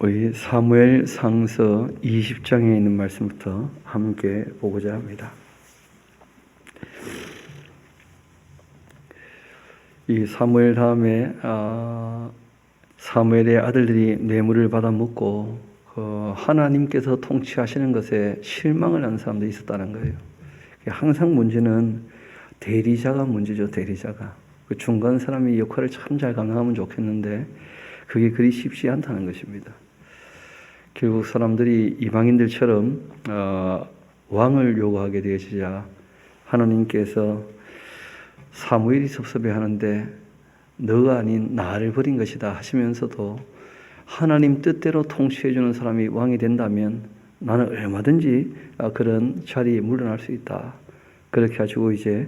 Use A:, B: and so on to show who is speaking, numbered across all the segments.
A: 우리 사무엘 상서 20장에 있는 말씀부터 함께 보고자 합니다. 이 사무엘 다음에 사무엘의 아들들이 뇌물을 받아 먹고 하나님께서 통치하시는 것에 실망을 하는 사람들이 있었다는 거예요. 항상 문제는 대리자가 문제죠. 대리자가. 그 중간 사람이 역할을 참 잘 감당하면 좋겠는데 그게 그리 쉽지 않다는 것입니다. 결국 사람들이 이방인들처럼 왕을 요구하게 되어지자 하나님께서 사무엘이 섭섭해하는데 너가 아닌 나를 버린 것이다 하시면서도 하나님 뜻대로 통치해주는 사람이 왕이 된다면 나는 얼마든지 그런 자리에 물러날 수 있다. 그렇게 가지고 이제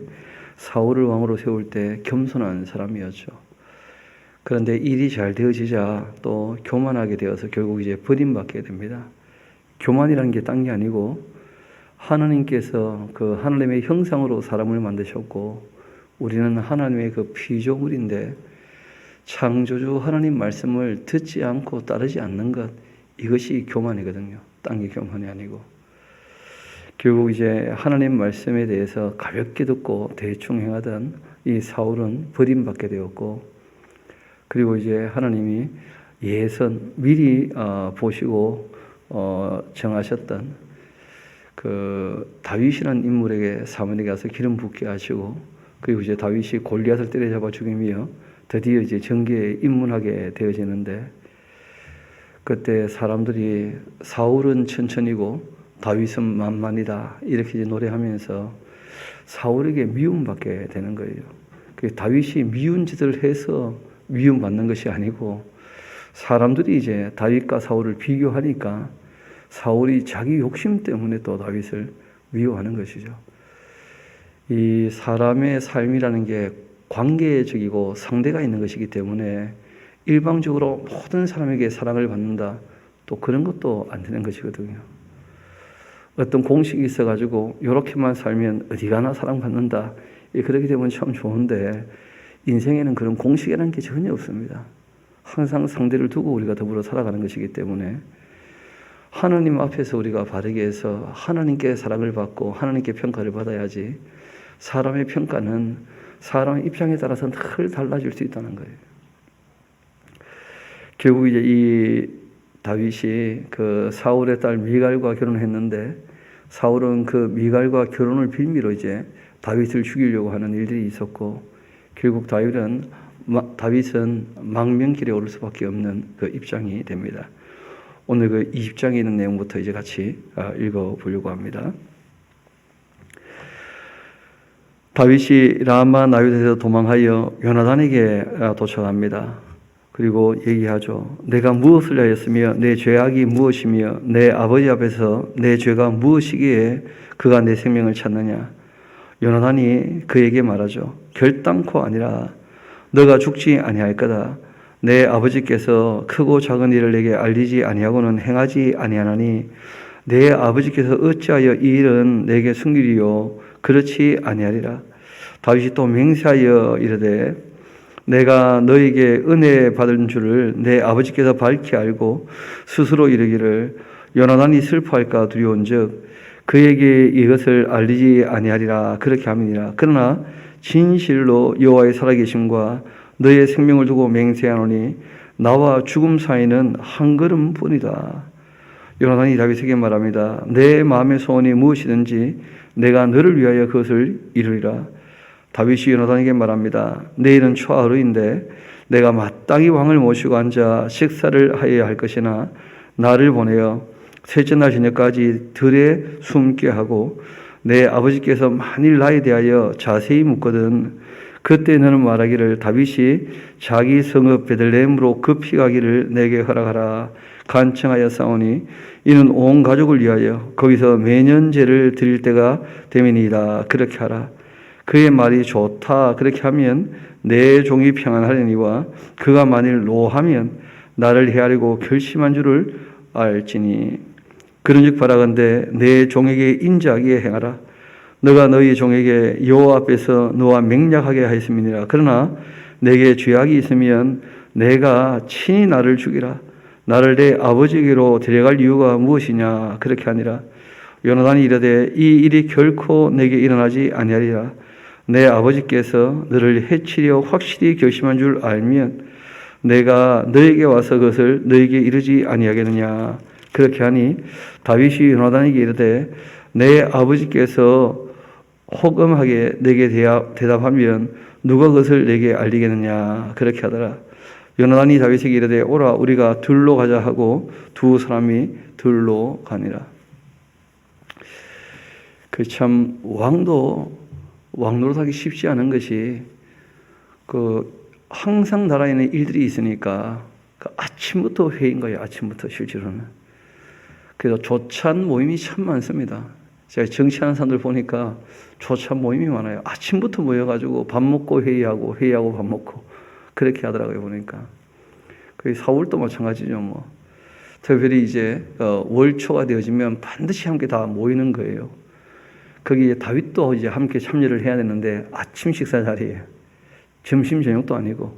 A: 사울을 왕으로 세울 때 겸손한 사람이었죠. 그런데 일이 잘 되어지자 또 교만하게 되어서 결국 이제 버림받게 됩니다. 교만이라는 게 딴 게 아니고 하나님께서 그 하나님의 형상으로 사람을 만드셨고 우리는 하나님의 그 피조물인데 창조주 하나님 말씀을 듣지 않고 따르지 않는 것, 이것이 교만이거든요. 딴 게 교만이 아니고. 결국 이제 하나님 말씀에 대해서 가볍게 듣고 대충 행하던 이 사울은 버림받게 되었고, 그리고 이제 하나님이 예선 미리 보시고 정하셨던 그 다윗이라는 인물에게 사무엘이 가서 기름 붓게 하시고, 그리고 이제 다윗이 골리앗을 때려잡아 죽이며 드디어 이제 전개에 입문하게 되어지는데, 그때 사람들이 사울은 천천히고 다윗은 만만이다 이렇게 이제 노래하면서 사울에게 미움받게 되는 거예요. 그 다윗이 미운 짓을 해서 미움받는 것이 아니고 사람들이 이제 다윗과 사울을 비교하니까 사울이 자기 욕심 때문에 또 다윗을 미워하는 것이죠. 이 사람의 삶이라는 게 관계적이고 상대가 있는 것이기 때문에 일방적으로 모든 사람에게 사랑을 받는다, 또 그런 것도 안 되는 것이거든요. 어떤 공식이 있어가지고 이렇게만 살면 어디 가나 사랑받는다, 그렇게 되면 참 좋은데 인생에는 그런 공식이라는 게 전혀 없습니다. 항상 상대를 두고 우리가 더불어 살아가는 것이기 때문에 하나님 앞에서 우리가 바르게 해서 하나님께 사랑을 받고 하나님께 평가를 받아야지, 사람의 평가는 사람의 입장에 따라서 늘 달라질 수 있다는 거예요. 결국 이제 이 다윗이 그 사울의 딸 미갈과 결혼했는데 사울은 그 미갈과 결혼을 빌미로 이제 다윗을 죽이려고 하는 일들이 있었고, 결국 다윗은 망명길에 오를 수밖에 없는 그 입장이 됩니다. 오늘 그 20장에 있는 내용부터 이제 같이 읽어보려고 합니다. 다윗이 라마 나윗에서 도망하여 요나단에게 도착합니다. 그리고 얘기하죠. 내가 무엇을 하였으며 내 죄악이 무엇이며 내 아버지 앞에서 내 죄가 무엇이기에 그가 내 생명을 찾느냐. 요나단이 그에게 말하죠. 결단코 아니라 너가 죽지 아니할 거다. 내 아버지께서 크고 작은 일을 내게 알리지 아니하고는 행하지 아니하나니 내 아버지께서 어찌하여 이 일은 내게 숨기리요 그렇지 아니하리라. 다윗이 또 맹세하여 이르되 내가 너에게 은혜 받은 줄을 내 아버지께서 밝히 알고 스스로 이르기를 요나단이 슬퍼할까 두려운즉 그에게 이것을 알리지 아니하리라 그렇게 함이니라. 그러나 진실로 여호와의 살아계심과 너의 생명을 두고 맹세하노니 나와 죽음 사이는 한 걸음뿐이다. 요나단이 다윗에게 말합니다. 내 마음의 소원이 무엇이든지 내가 너를 위하여 그것을 이루리라. 다윗이 요나단에게 말합니다. 내일은 초하루인데 내가 마땅히 왕을 모시고 앉아 식사를 하여야 할 것이나 나를 보내어 셋째 날 저녁까지 들에 숨게 하고 내 아버지께서 만일 나에 대하여 자세히 묻거든 그때 너는 말하기를 다윗이 자기 성읍 베들레헴으로 급히 가기를 내게 허락하라. 간청하여 싸우니 이는 온 가족을 위하여 거기서 매년 제를 드릴 때가 되면이다. 그렇게 하라. 그의 말이 좋다. 그렇게 하면 내 종이 평안하려니와 그가 만일 노하면 나를 헤아리고 결심한 줄을 알지니 그런즉 바라건대 내 종에게 인자하게 행하라. 너가 너희 종에게 여호와 앞에서 너와 맹약하게 하였음이니라. 그러나 내게 죄악이 있으면 내가 친히 나를 죽이라. 나를 내 아버지에게로 데려갈 이유가 무엇이냐? 그렇게 하니라. 요나단이 이르되 이 일이 결코 내게 일어나지 아니하리라. 내 아버지께서 너를 해치려 확실히 결심한 줄 알면 내가 너에게 와서 그것을 너에게 이르지 아니하겠느냐. 그렇게 하니 다윗이 요나단에게 이르되 내 아버지께서 호금하게 내게 대답하면 누가 그것을 내게 알리겠느냐. 그렇게 하더라. 요나단이 다윗에게 이르되 오라 우리가 들로 가자 하고 두 사람이 들로 가니라. 그 참 왕도 왕노릇하기 쉽지 않은 것이 항상 나라에는 일들이 있으니까 아침부터 회의인 거예요. 아침부터 실제로는. 그래서 조찬 모임이 참 많습니다. 제가 정치하는 사람들 보니까 조찬 모임이 많아요. 아침부터 모여가지고 밥 먹고 회의하고 회의하고 밥 먹고 그렇게 하더라고요. 보니까. 그 사울도 마찬가지죠. 뭐 특별히 이제 월초가 되어지면 반드시 함께 다 모이는 거예요. 거기에 다윗도 이제 함께 참여를 해야 되는데 아침 식사 자리에 점심 저녁도 아니고.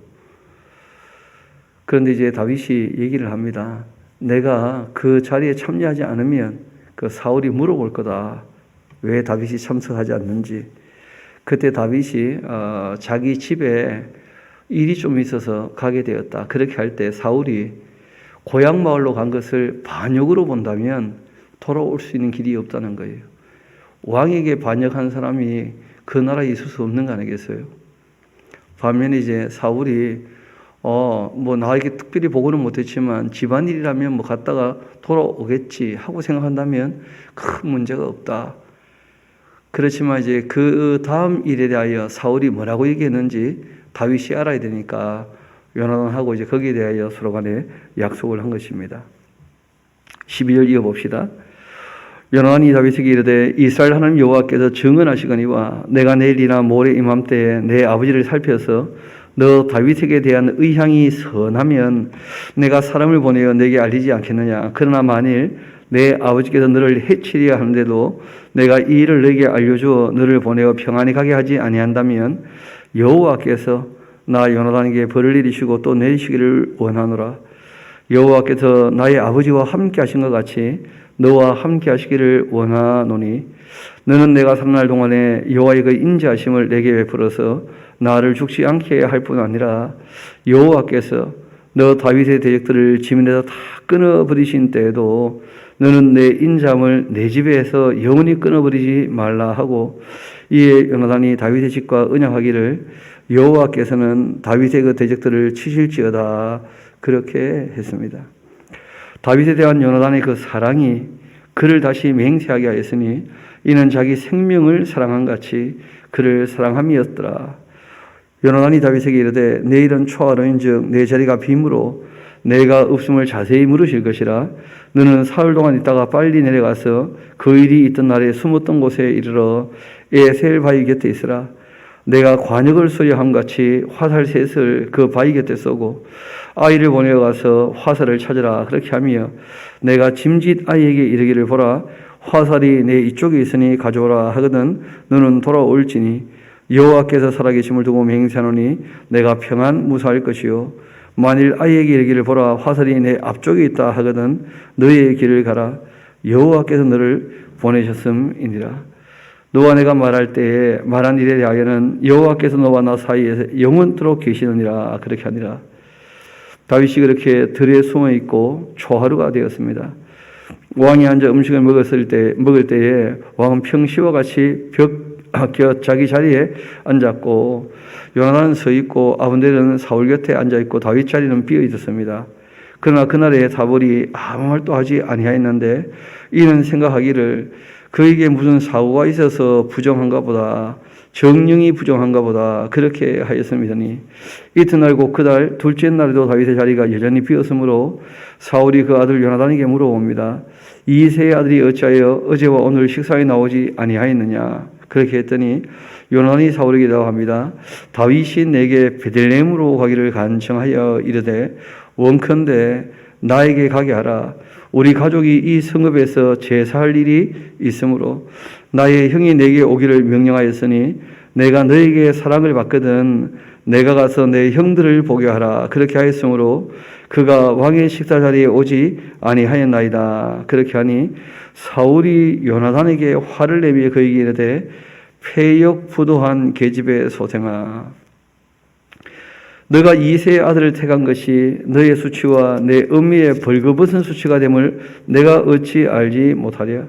A: 그런데 이제 다윗이 얘기를 합니다. 내가 그 자리에 참여하지 않으면 그 사울이 물어볼 거다. 왜 다윗이 참석하지 않는지. 그때 다윗이 자기 집에 일이 좀 있어서 가게 되었다. 그렇게 할 때 사울이 고향 마을로 간 것을 반역으로 본다면 돌아올 수 있는 길이 없다는 거예요. 왕에게 반역한 사람이 그 나라에 있을 수 없는 거 아니겠어요? 반면에 이제 사울이 뭐 나에게 특별히 보고는 못했지만 집안일이라면 뭐 갔다가 돌아오겠지 하고 생각한다면 큰 문제가 없다. 그렇지만 이제 그 다음 일에 대하여 사울이 뭐라고 얘기했는지 다윗이 알아야 되니까 요나단하고 이제 거기에 대하여 서로 간에 약속을 한 것입니다. 12절 이어봅시다. 요나단이 다윗에게 이르되 이스라엘 하나님 여호와께서 증언하시거니와 내가 내일이나 모레 이맘때에 내 아버지를 살펴서 너 다윗에게 대한 의향이 선하면 내가 사람을 보내어 내게 알리지 않겠느냐. 그러나 만일 내 아버지께서 너를 해치려 하는데도 내가 이 일을 너에게 알려주어 너를 보내어 평안히 가게 하지 아니한다면 여호와께서 나 요나단에게 벌을 내리시고 또 내리시기를 원하노라. 여호와께서 나의 아버지와 함께 하신 것 같이 너와 함께 하시기를 원하노니 너는 내가 살아날 동안에 여호와의 그 인자하심을 내게 베풀어서 나를 죽지 않게 할 뿐 아니라 여호와께서 너 다윗의 대적들을 지면에서 다 끊어버리신 때에도 너는 내 인자함을 내 집에서 영원히 끊어버리지 말라 하고 이에 요나단이 다윗의 집과 언약하기를 여호와께서는 다윗의 그 대적들을 치실지어다 그렇게 했습니다. 다윗에 대한 요나단의 그 사랑이 그를 다시 맹세하게 하였으니 이는 자기 생명을 사랑한 같이 그를 사랑함이었더라. 요나단이 다윗에게 이르되 내일은 초하루인즉 내 자리가 빔으로 내가 없음을 자세히 물으실 것이라. 너는 사흘 동안 있다가 빨리 내려가서 그 일이 있던 날에 숨었던 곳에 이르러 에셀 바위 곁에 있으라. 내가 관역을 쏘려 함같이 화살셋을 그 바위 곁에 쏘고 아이를 보내어 가서 화살을 찾으라. 그렇게 하며 내가 짐짓 아이에게 이르기를 보라 화살이 내 이쪽에 있으니 가져오라 하거든 너는 돌아올지니 여호와께서 살아계심을 두고 맹세하노니 내가 평안 무사할 것이요 만일 아이에게 이르기를 보라 화살이 내 앞쪽에 있다 하거든 너의 길을 가라 여호와께서 너를 보내셨음이니라. 너와 내가 말할 때에 말한 일에 대하여는 여호와께서 너와 나 사이에 영원토록 계시느니라. 그렇게 하니라. 다윗이 그렇게 들에 숨어 있고 초하루가 되었습니다. 왕이 앉아 음식을 먹을 때에 왕은 평시와 같이 벽 곁 자기 자리에 앉았고 요나단은 서 있고 아브넬은 사울 곁에 앉아 있고 다윗 자리는 비어 있었습니다. 그러나 그날에 다볼이 아무 말도 하지 아니하였는데 이는 생각하기를 그에게 무슨 사고가 있어서 부정한가 보다 정령이 부정한가 보다 그렇게 하였음이더니 이튿날 곧 그달 둘째 날에도 다윗의 자리가 여전히 비었으므로 사울이 그 아들 요나단에게 물어봅니다. 이새의 아들이 어찌하여 어제와 오늘 식사에 나오지 아니하였느냐. 그렇게 했더니 요나단이 사울에게 대답합니다. 다윗이 내게 베들레헴으로 가기를 간청하여 이르되 원컨대 나에게 가게 하라. 우리 가족이 이 성읍에서 제사할 일이 있으므로 나의 형이 내게 오기를 명령하였으니 내가 너에게 사랑을 받거든 내가 가서 내 형들을 보게 하라. 그렇게 하였으므로 그가 왕의 식사 자리에 오지 아니하였나이다. 그렇게 하니 사울이 요나단에게 화를 내며 그에게 이르되 패역부도한 계집의 소생아, 너가 이새의 아들을 택한 것이 너의 수치와 내 음미의 벌거벗은 수치가 됨을 내가 어찌 알지 못하랴.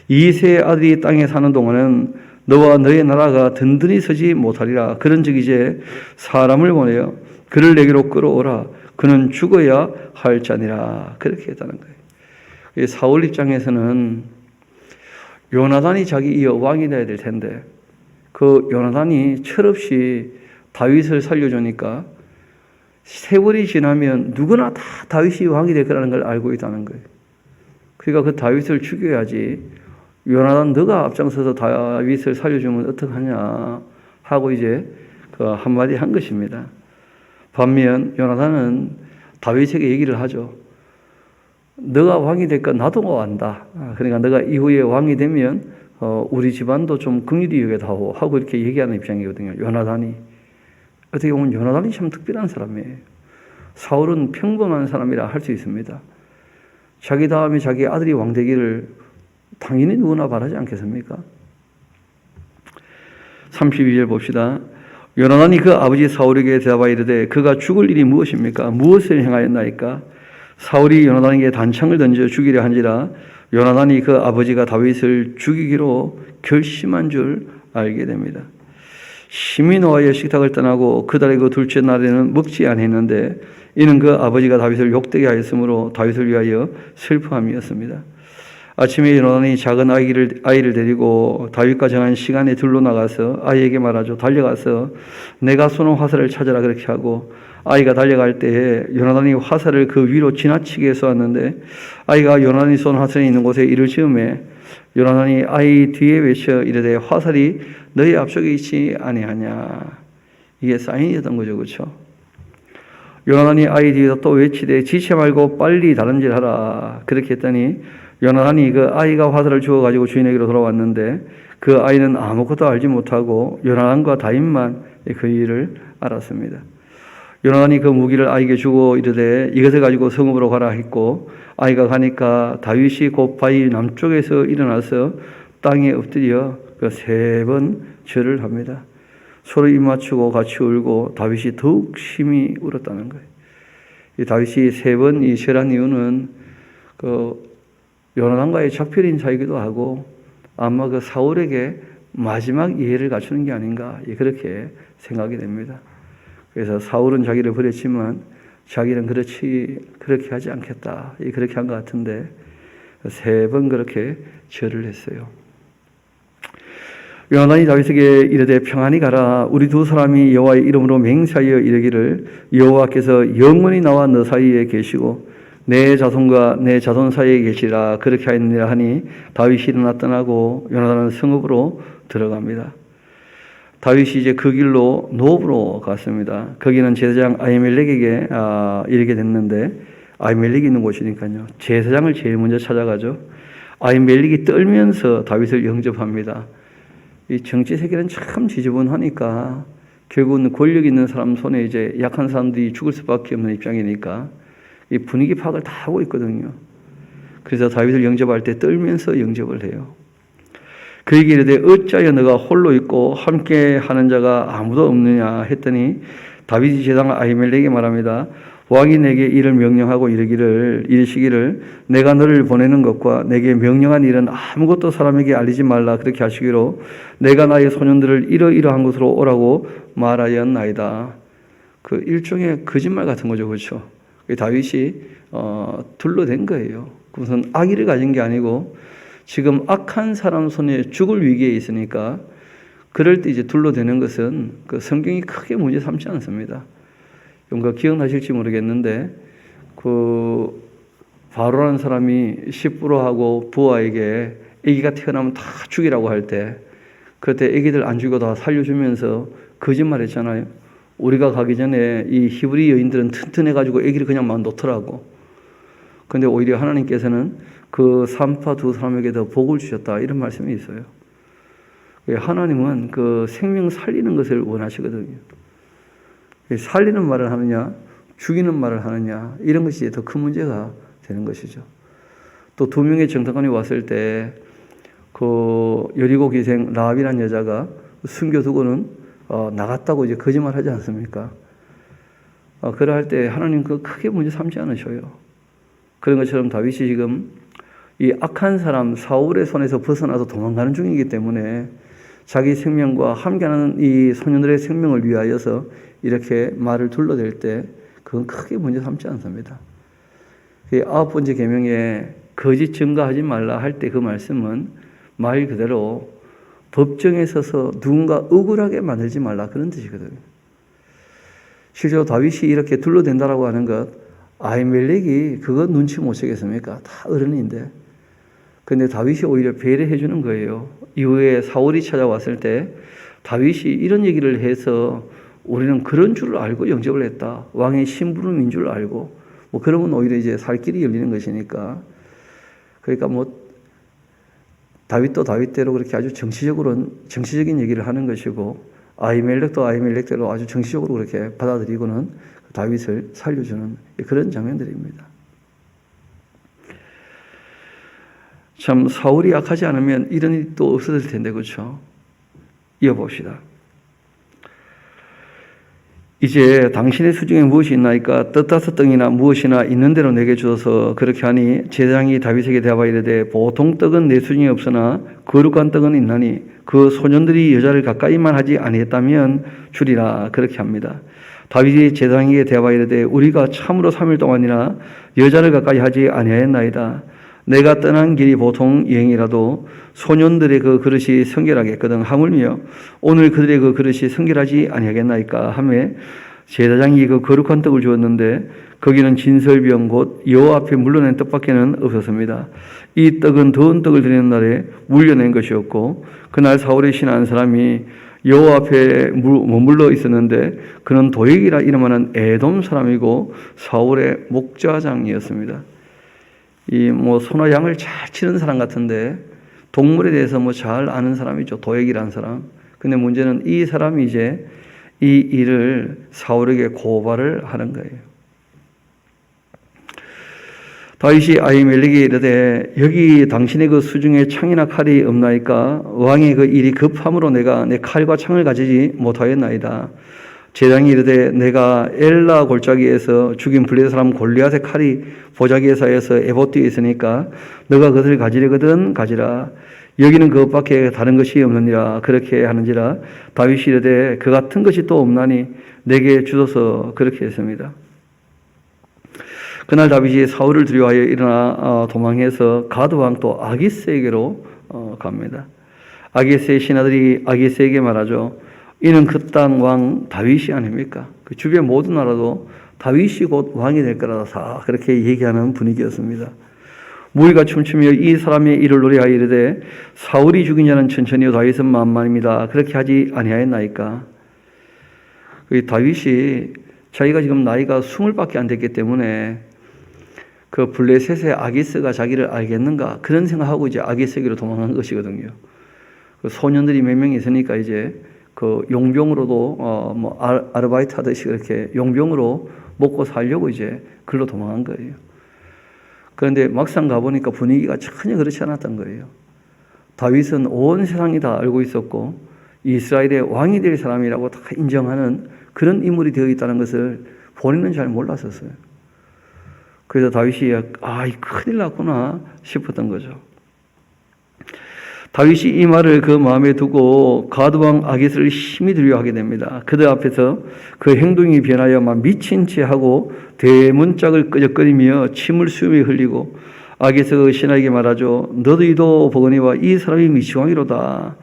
A: 이새의 아들이 땅에 사는 동안은 너와 너의 나라가 든든히 서지 못하리라. 그런즉 이제 사람을 보내어 그를 내게로 끌어오라. 그는 죽어야 할 자니라. 그렇게 했다는 거예요. 사울 입장에서는 요나단이 자기 이어 왕이 되어야 될 텐데 그 요나단이 철없이 다윗을 살려주니까 세월이 지나면 누구나 다 다윗이 왕이 될 거라는 걸 알고 있다는 거예요. 그러니까 그 다윗을 죽여야지. 요나단 너가 앞장서서 다윗을 살려주면 어떡하냐 하고 이제 그 한마디 한 것입니다. 반면 요나단은 다윗에게 얘기를 하죠. 너가 왕이 될까 나도 안다. 그러니까 너가 이후에 왕이 되면 우리 집안도 좀 긍휼히 여겨다오 하고 이렇게 얘기하는 입장이거든요. 요나단이. 어떻게 보면 요나단이 참 특별한 사람이에요. 사울은 평범한 사람이라 할 수 있습니다. 자기 다음에 자기 아들이 왕 되기를 당연히 누구나 바라지 않겠습니까? 32절 봅시다. 요나단이 그 아버지 사울에게 대답하여 이르되 그가 죽을 일이 무엇입니까? 무엇을 행하였나이까? 사울이 요나단에게 단창을 던져 죽이려 한지라 요나단이 그 아버지가 다윗을 죽이기로 결심한 줄 알게 됩니다. 심히 노하여 식탁을 떠나고 그 달의 그 둘째 날에는 먹지 아니했는데 이는 그 아버지가 다윗을 욕되게 하였으므로 다윗을 위하여 슬퍼함이었습니다. 아침에 요나단이 작은 아이를 데리고 다윗과 정한 시간에 들로 나가서 아이에게 말하죠. 달려가서 내가 쏘는 화살을 찾아라 그렇게 하고 아이가 달려갈 때에 요나단이 화살을 그 위로 지나치게 쏘았는데 아이가 요나단이 쏜 화살이 있는 곳에 이를 즈음에 요나단이 아이 뒤에 외쳐 이르되 화살이 너희 앞쪽에 있지 아니하냐. 이게 사인이었던 거죠. 그렇죠? 요나단이 아이 뒤에서 또 외치되 지체 말고 빨리 다른 질 하라. 그렇게 했더니 요나단이 그 아이가 화살을 주워가지고 주인에게로 돌아왔는데 그 아이는 아무것도 알지 못하고 요나단과 다윗만 그 일을 알았습니다. 요나단이 그 무기를 아이에게 주고 이르되 이것을 가지고 성읍으로 가라 했고 아이가 가니까 다윗이 곧 바위 남쪽에서 일어나서 땅에 엎드려 그 3번 절을 합니다. 서로 입 맞추고 같이 울고 다윗이 더욱 심히 울었다는 거예요. 이 다윗이 3번 이 절한 이유는 그 요나단과의 작별인 사이기도 하고 아마 그 사울에게 마지막 이해를 갖추는 게 아닌가 그렇게 생각이 됩니다. 그래서 사울은 자기를 버렸지만 자기는 그렇게 하지 않겠다. 그렇게 한 것 같은데 3번 그렇게 절을 했어요. 요나단이 다윗에게 이르되 평안히 가라. 우리 두 사람이 여호와의 이름으로 맹세하여 이르기를 여호와께서 영원히 나와 너 사이에 계시고 내 자손과 내 자손 사이에 계시라. 그렇게 하였느니라 하니 다윗이 일어나 떠나고 요나단은 성읍으로 들어갑니다. 다윗이 이제 그 길로 노브로 갔습니다. 거기는 제사장 아히멜렉에게 이르게 됐는데 아히멜렉이 있는 곳이니까요. 제사장을 제일 먼저 찾아가죠. 아히멜렉이 떨면서 다윗을 영접합니다. 이 정치 세계는 참 지저분하니까 결국은 권력 있는 사람 손에 이제 약한 사람들이 죽을 수밖에 없는 입장이니까 이 분위기 파악을 다 하고 있거든요. 그래서 다윗을 영접할 때 떨면서 영접을 해요. 그에게 이르되 어찌하여 너가 홀로 있고 함께 하는 자가 아무도 없느냐 했더니 다윗이 제사장 아히멜렉에게 말합니다. 왕이 내게 이를 명령하고 이르시기를 내가 너를 보내는 것과 내게 명령한 일은 아무것도 사람에게 알리지 말라 그렇게 하시기로 내가 나의 소년들을 이러이러한 곳으로 오라고 말하였나이다. 그 일종의 거짓말 같은 거죠. 그렇죠? 다윗이 둘러댄 거예요. 무슨 악의를 가진 게 아니고 지금 악한 사람 손에 죽을 위기에 있으니까 그럴 때 이제 둘러대는 것은 그 성경이 크게 문제 삼지 않습니다. 뭔가 기억나실지 모르겠는데 그 바로라는 사람이 시부로하고 부하에게 아기가 태어나면 다 죽이라고 할 때 그때 아기들 안 죽이고 다 살려주면서 거짓말했잖아요. 우리가 가기 전에 이 히브리 여인들은 튼튼해가지고 아기를 그냥 막 놓더라고. 근데 오히려 하나님께서는 그 산파 두 사람에게 더 복을 주셨다 이런 말씀이 있어요. 하나님은 그 생명 살리는 것을 원하시거든요. 살리는 말을 하느냐 죽이는 말을 하느냐, 이런 것이 더 큰 문제가 되는 것이죠. 또 두 명의 정탐관이 왔을 때 그 여리고 기생 라합이라는 여자가 숨겨두고는 나갔다고 이제 거짓말하지 않습니까? 그럴 때 하나님 그 크게 문제 삼지 않으셔요. 그런 것처럼 다윗이 지금 이 악한 사람 사울의 손에서 벗어나서 도망가는 중이기 때문에 자기 생명과 함께하는 이 소년들의 생명을 위하여서 이렇게 말을 둘러댈 때 그건 크게 문제 삼지 않습니다. 그 9번째 계명에 거짓 증거하지 말라 할 때 그 말씀은 말 그대로 법정에 서서 누군가 억울하게 만들지 말라, 그런 뜻이거든요. 실제로 다윗이 이렇게 둘러댄다라고 하는 것, 아히멜렉이 그거 눈치 못 채겠습니까? 다 어른인데. 근데 다윗이 오히려 배려해 주는 거예요. 이후에 사울이 찾아왔을 때 다윗이 이런 얘기를 해서 우리는 그런 줄 알고 영접을 했다. 왕의 심부름인 줄 알고. 뭐 그러면 오히려 이제 살 길이 열리는 것이니까. 그러니까 뭐 다윗도 다윗대로 그렇게 아주 정치적인 얘기를 하는 것이고, 아히멜렉도 아히멜렉대로 아주 정치적으로 그렇게 받아들이고는 다윗을 살려주는 그런 장면들입니다. 참 사울이 약하지 않으면 이런 일이 또 없었을 텐데, 그렇죠? 이어봅시다. 이제 당신의 수중에 무엇이 있나이까? 떳다섯 떡이나 무엇이나 있는 대로 내게 주어서 그렇게 하니 제사장이 다윗에게 대하여 이르되 보통 떡은 내 수중에 없으나 거룩한 떡은 있나니 그 소년들이 여자를 가까이만 하지 아니했다면 주리라. 그렇게 합니다. 다윗이 제사장에게 대하여 이르되 우리가 참으로 3일 동안이나 여자를 가까이 하지 아니하였나이다. 내가 떠난 길이 보통 여행이라도 소년들의 그 그릇이 성결하겠거든 하물며 오늘 그들의 그 그릇이 성결하지 아니하겠나이까 하며 제사장이 그 거룩한 떡을 주었는데 거기는 진설병 곧 여호와 앞에 물려낸 떡밖에는 없었습니다. 이 떡은 더운 떡을 드리는 날에 물려낸 것이었고 그날 사울의 신하한 사람이 여호와 앞에 머물러 있었는데 그는 도액이라 이름하는 에돔 사람이고 사울의 목자장이었습니다. 이 뭐 소나 양을 잘 치는 사람 같은데 동물에 대해서 뭐 잘 아는 사람이죠. 도액이라는 사람. 근데 문제는 이 사람이 이제 이 일을 사울에게 고발을 하는 거예요. 다윗이 아히멜렉에게 이르되 여기 당신의 그 수중에 창이나 칼이 없나이까? 왕의 그 일이 급함으로 내가 내 칼과 창을 가지지 못하였나이다. 제사장이 이르되 내가 엘라 골짜기에서 죽인 블레셋 사람 골리앗의 칼이 보자기에 쌓여서 에봇 뒤에 있으니까 너가 그것을 가지려거든 가지라. 여기는 그것밖에 다른 것이 없느니라. 그렇게 하는지라. 다윗이 이르되 그 같은 것이 또 없나니 내게 주소서. 그렇게 했습니다. 그날 다윗이 사울을 두려워하여 일어나 도망해서 가드왕 또 아기스에게로 갑니다. 아기스의 신하들이 아기스에게 말하죠. 이는 그 땅 왕 다윗이 아닙니까? 그 주변 모든 나라도 다윗이 곧 왕이 될 거라다 다 그렇게 얘기하는 분위기였습니다. 무리가 춤추며 이 사람의 일을 노래하여 이르되 사울이 죽인 자는 천천히요 다윗은 만만입니다. 그렇게 하지 아니하였나이까? 다윗이 자기가 지금 나이가 20밖에 안 됐기 때문에 그 블레셋의 아기스가 자기를 알겠는가 그런 생각하고 이제 아기스에게로 도망간 것이거든요. 그 소년들이 몇 명 있으니까 이제 그 용병으로도 뭐 아르바이트 하듯이 그렇게 용병으로 먹고 살려고 이제 글로 도망간 거예요. 그런데 막상 가보니까 분위기가 전혀 그렇지 않았던 거예요. 다윗은 온 세상이 다 알고 있었고 이스라엘의 왕이 될 사람이라고 다 인정하는 그런 인물이 되어 있다는 것을 본인은 잘 몰랐었어요. 그래서 다윗이 큰일 났구나 싶었던 거죠. 다윗이 이 말을 그 마음에 두고 가드왕 아기스를 심히 두려워하게 됩니다. 그들 앞에서 그 행동이 변하여 막 미친 채 하고 대문짝을 끄적거리며 침을 수염에 흘리고 아기스가 신하에게 말하죠. 너희도 보거니와 이 사람이 미치광이로다.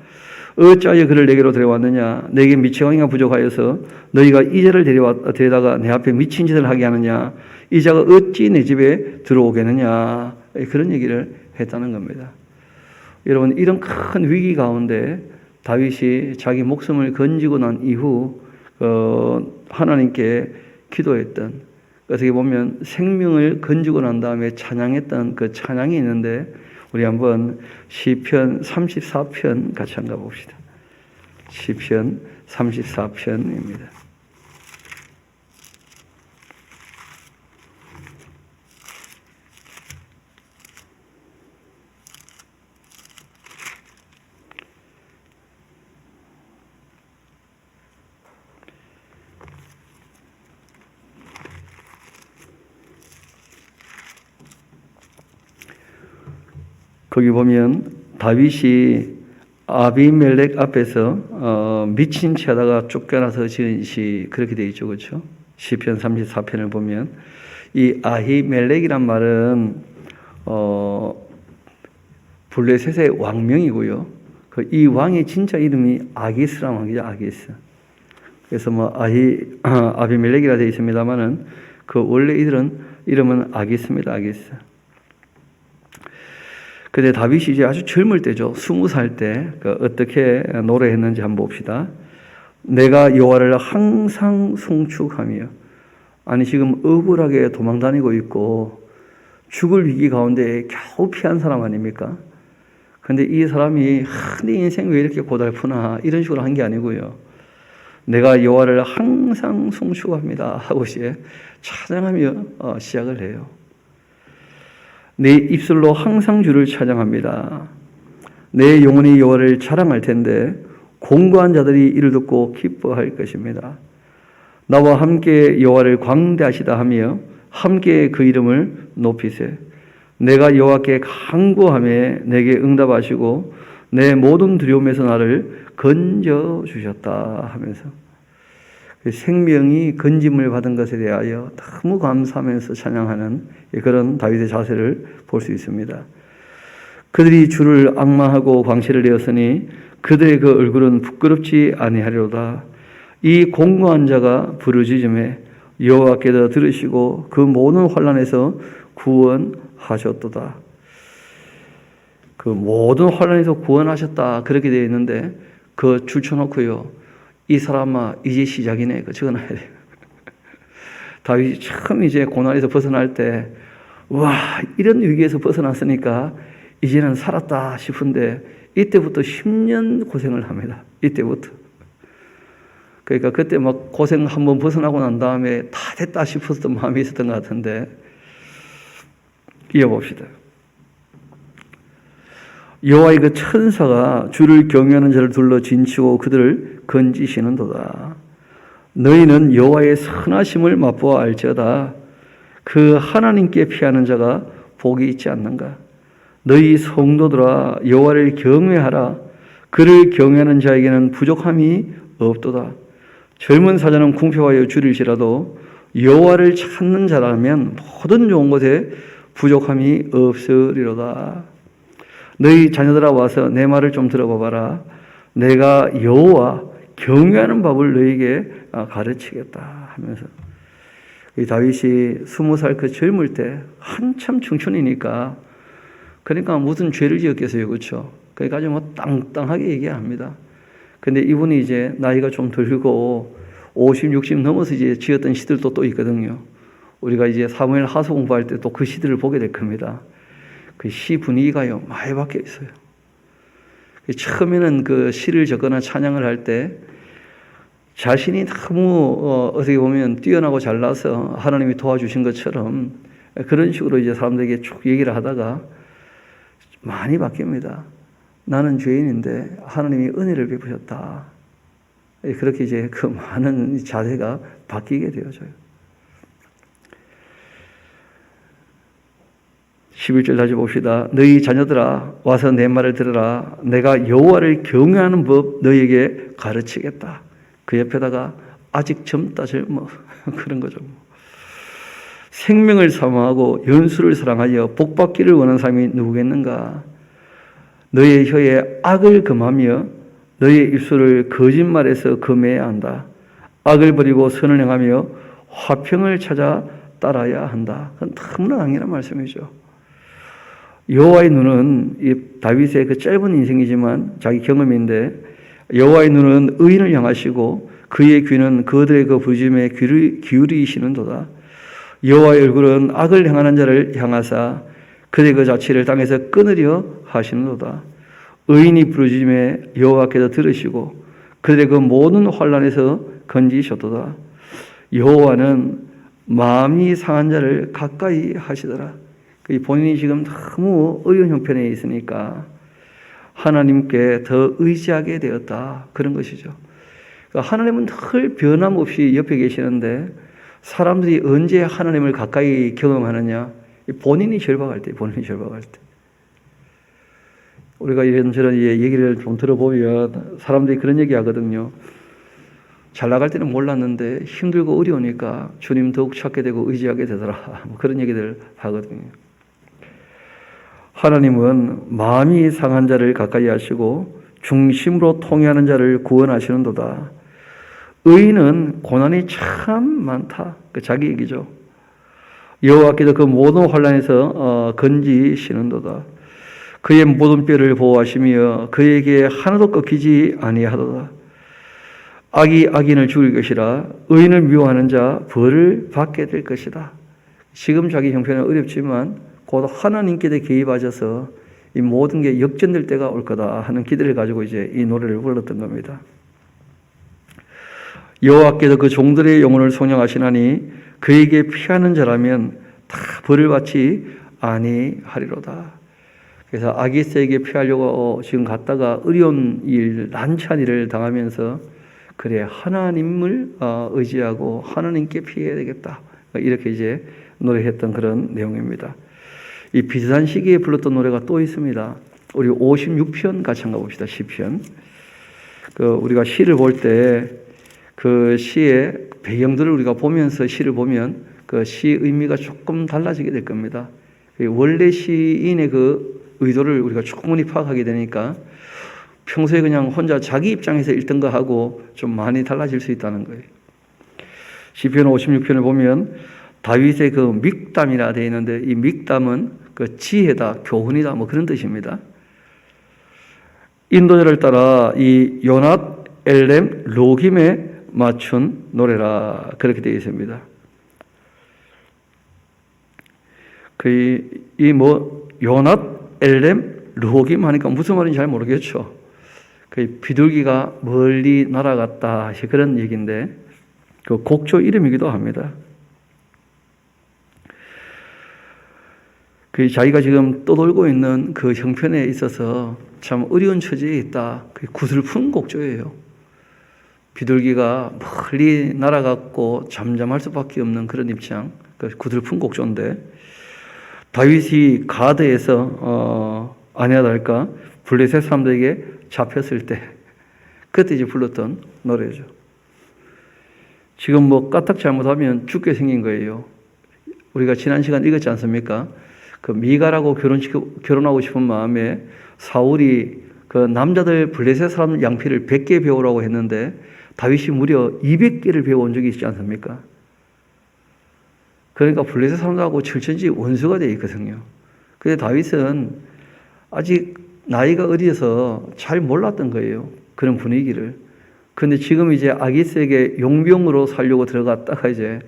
A: 어찌하여 그를 내게로 데려왔느냐? 내게 미치광이가 부족하여서 너희가 이 자를 데려다가 내 앞에 미친 짓을 하게 하느냐? 이 자가 어찌 내 집에 들어오겠느냐? 그런 얘기를 했다는 겁니다. 여러분, 이런 큰 위기 가운데 다윗이 자기 목숨을 건지고 난 이후 하나님께 기도했던, 어떻게 보면 생명을 건지고 난 다음에 찬양했던 그 찬양이 있는데 우리 한번 시편 34편 같이 한번 가봅시다. 시편 34편입니다. 거기 보면 다윗이 아비멜렉 앞에서 미친 채 하다가 쫓겨나서 지은 시 그렇게 되어 있죠. 그렇죠? 시편 34편을 보면 이 아히멜렉이란 말은 블레셋의 왕명이고요. 이 왕의 진짜 이름이 아기스란 왕이죠. 아기스. 그래서 뭐 아비멜렉이라 되어 있습니다만은 그 원래 이름은 아기스입니다. 아기스. 근데 다윗이 이제 아주 젊을 때죠. 20살 때 어떻게 노래했는지 한번 봅시다. 내가 여호와를 항상 송축하며. 아니 지금 억울하게 도망다니고 있고 죽을 위기 가운데 겨우 피한 사람 아닙니까? 근데 이 사람이 내 인생 왜 이렇게 고달프나 이런 식으로 한 게 아니고요. 내가 여호와를 항상 송축합니다 하고 이제 찬양하며 시작을 해요. 내 입술로 항상 주를 찬양합니다. 내 영혼이 여호와를 자랑할 텐데 공고한 자들이 이를 듣고 기뻐할 것입니다. 나와 함께 여호와를 광대하시다 하며 함께 그 이름을 높이세. 내가 여호와께 간구하며 내게 응답하시고 내 모든 두려움에서 나를 건져 주셨다 하면서 생명이 건짐을 받은 것에 대하여 너무 감사하면서 찬양하는 그런 다윗의 자세를 볼 수 있습니다. 그들이 주를 앙망하고 광채를 내었으니 그들의 그 얼굴은 부끄럽지 아니하리로다. 이 공고한 자가 부르짖음에 여호와께서 들으시고 그 모든 환난에서 구원하셨도다. 그 모든 환난에서 구원하셨다 그렇게 되어 있는데 그 줄쳐놓고요. 이 사람아 이제 시작이네. 그 적어놔야 돼요. 다윗이 처음 이제 고난에서 벗어날 때 와 이런 위기에서 벗어났으니까 이제는 살았다 싶은데 이때부터 10년 고생을 합니다. 이때부터. 그러니까 그때 막 고생 한번 벗어나고 난 다음에 다 됐다 싶었던 마음이 있었던 것 같은데 이어봅시다. 여호와의 그 천사가 주를 경외하는 자를 둘러 진치고 그들을 건지시는도다. 너희는 여호와의 선하심을 맛보아 알지어다. 그 하나님께 피하는 자가 복이 있지 않는가. 너희 성도들아 여호와를 경외하라. 그를 경외하는 자에게는 부족함이 없도다. 젊은 사자는 궁핍하여 줄일지라도 여호와를 찾는 자라면 모든 좋은 것에 부족함이 없으리로다. 너희 자녀들아 와서 내 말을 좀 들어봐봐라. 내가 여호와 경외하는 법을 너희에게 가르치겠다 하면서 이 다윗이 20살 그 젊을 때 한참 청춘이니까 그러니까 무슨 죄를 지었겠어요. 그렇죠? 그러니까 아주 뭐 땅땅하게 얘기합니다. 근데 이분이 이제 나이가 좀 들고 50, 60 넘어서 이제 지었던 시들도 또 있거든요. 우리가 이제 사무엘 하수 공부할 때 또 그 시들을 보게 될 겁니다. 그 시 분위기가요 많이 바뀌어 있어요. 처음에는 그 시를 적거나 찬양을 할 때 자신이 너무 어떻게 보면 뛰어나고 잘나서 하나님이 도와주신 것처럼 그런 식으로 이제 사람들에게 쭉 얘기를 하다가 많이 바뀝니다. 나는 죄인인데 하나님이 은혜를 베푸셨다. 그렇게 이제 그 많은 자세가 바뀌게 되어져요. 11절 다시 봅시다. 너희 자녀들아 와서 내 말을 들으라. 내가 여호와를 경외하는 법 너희에게 가르치겠다. 그 옆에다가 아직 젊다 젊어 그런 거죠. 생명을 사모하고 연수를 사랑하여 복받기를 원하는 사람이 누구겠는가. 너의 혀에 악을 금하며 너의 입술을 거짓말에서 금해야 한다. 악을 버리고 선을 행하며 화평을 찾아 따라야 한다. 그건 너무나 당연한 말씀이죠. 여호와의 눈은 이 다윗의 그 짧은 인생이지만 자기 경험인데 여호와의 눈은 의인을 향하시고 그의 귀는 그들의 그 부르짖음에 귀를 기울이시는도다. 여호와의 얼굴은 악을 행하는 자를 향하사 그들의 그 자취를 땅에서 끊으려 하시는도다. 의인이 부르짖음에 여호와께서 들으시고 그들의 그 모든 환난에서 건지셨도다. 여호와는 마음이 상한 자를 가까이 하시더라. 본인이 지금 너무 어려운 형편에 있으니까 하나님께 더 의지하게 되었다. 그런 것이죠. 하나님은 늘 변함없이 옆에 계시는데 사람들이 언제 하나님을 가까이 경험하느냐? 본인이 절박할 때, 본인이 절박할 때. 우리가 이런저런 얘기를 좀 들어보면 사람들이 그런 얘기 하거든요. 잘 나갈 때는 몰랐는데 힘들고 어려우니까 주님 더욱 찾게 되고 의지하게 되더라. 뭐 그런 얘기들 하거든요. 하나님은 마음이 상한 자를 가까이 하시고 중심으로 통회하는 자를 구원하시는도다. 의인은 고난이 참 많다. 자기 얘기죠. 여호와께서 그 모든 환난에서 건지시는도다. 그의 모든 뼈를 보호하시며 그에게 하나도 꺾이지 아니하도다. 악이 악인을 죽일 것이라. 의인을 미워하는 자 벌을 받게 될 것이다. 지금 자기 형편은 어렵지만 곧 하나님께 개입하셔서 이 모든 게 역전될 때가 올 거다 하는 기대를 가지고 이제 이 노래를 불렀던 겁니다. 여호와께서 그 종들의 영혼을 속량하시나니 그에게 피하는 자라면 다 벌을 받지 아니하리로다. 그래서 아기스에게 피하려고 지금 갔다가 어려운 일, 난처한 일을 당하면서 그래 하나님을 의지하고 하나님께 피해야 되겠다. 이렇게 이제 노래했던 그런 내용입니다. 이 비슷한 시기에 불렀던 노래가 또 있습니다. 우리 56편 같이 한번 봅시다. 시편. 우리가 시를 볼 때 그 시의 배경들을 우리가 보면서 시를 보면 그 시 의미가 조금 달라지게 될 겁니다. 원래 시인의 그 의도를 우리가 충분히 파악하게 되니까 평소에 그냥 혼자 자기 입장에서 읽던 거 하고 좀 많이 달라질 수 있다는 거예요. 시편 56편을 보면 다윗의 그 믹담이라 되어 있는데 이 믹담은 그 지혜다, 교훈이다 뭐 그런 뜻입니다. 인도자를 따라 이 요낫 엘렘 로김에 맞춘 노래라 그렇게 되어 있습니다. 요낫 엘렘 로김 하니까 무슨 말인지 잘 모르겠죠. 비둘기가 멀리 날아갔다 그런 얘기인데 그 곡조 이름이기도 합니다. 자기가 지금 떠돌고 있는 그 형편에 있어서 참 어려운 처지에 있다. 구슬픈 곡조예요. 비둘기가 멀리 날아갔고 잠잠할 수밖에 없는 그런 입장, 구슬픈 곡조인데 다윗이 가드에서 아니하달까 블레셋 사람들에게 잡혔을 때 그때 이제 불렀던 노래죠. 지금 까딱 잘못하면 죽게 생긴 거예요. 우리가 지난 시간 읽었지 않습니까? 그 미가라고 결혼하고 싶은 마음에 사울이 그 남자들 블레셋 사람 양피를 100개 배우라고 했는데 다윗이 무려 200개를 배워온 적이 있지 않습니까? 그러니까 블레셋 사람들하고 철천지 원수가 되어 있거든요. 근데 다윗은 아직 나이가 어려서 잘 몰랐던 거예요. 그런 분위기를. 그런데 지금 이제 아기스에게 용병으로 살려고 들어갔다가 이제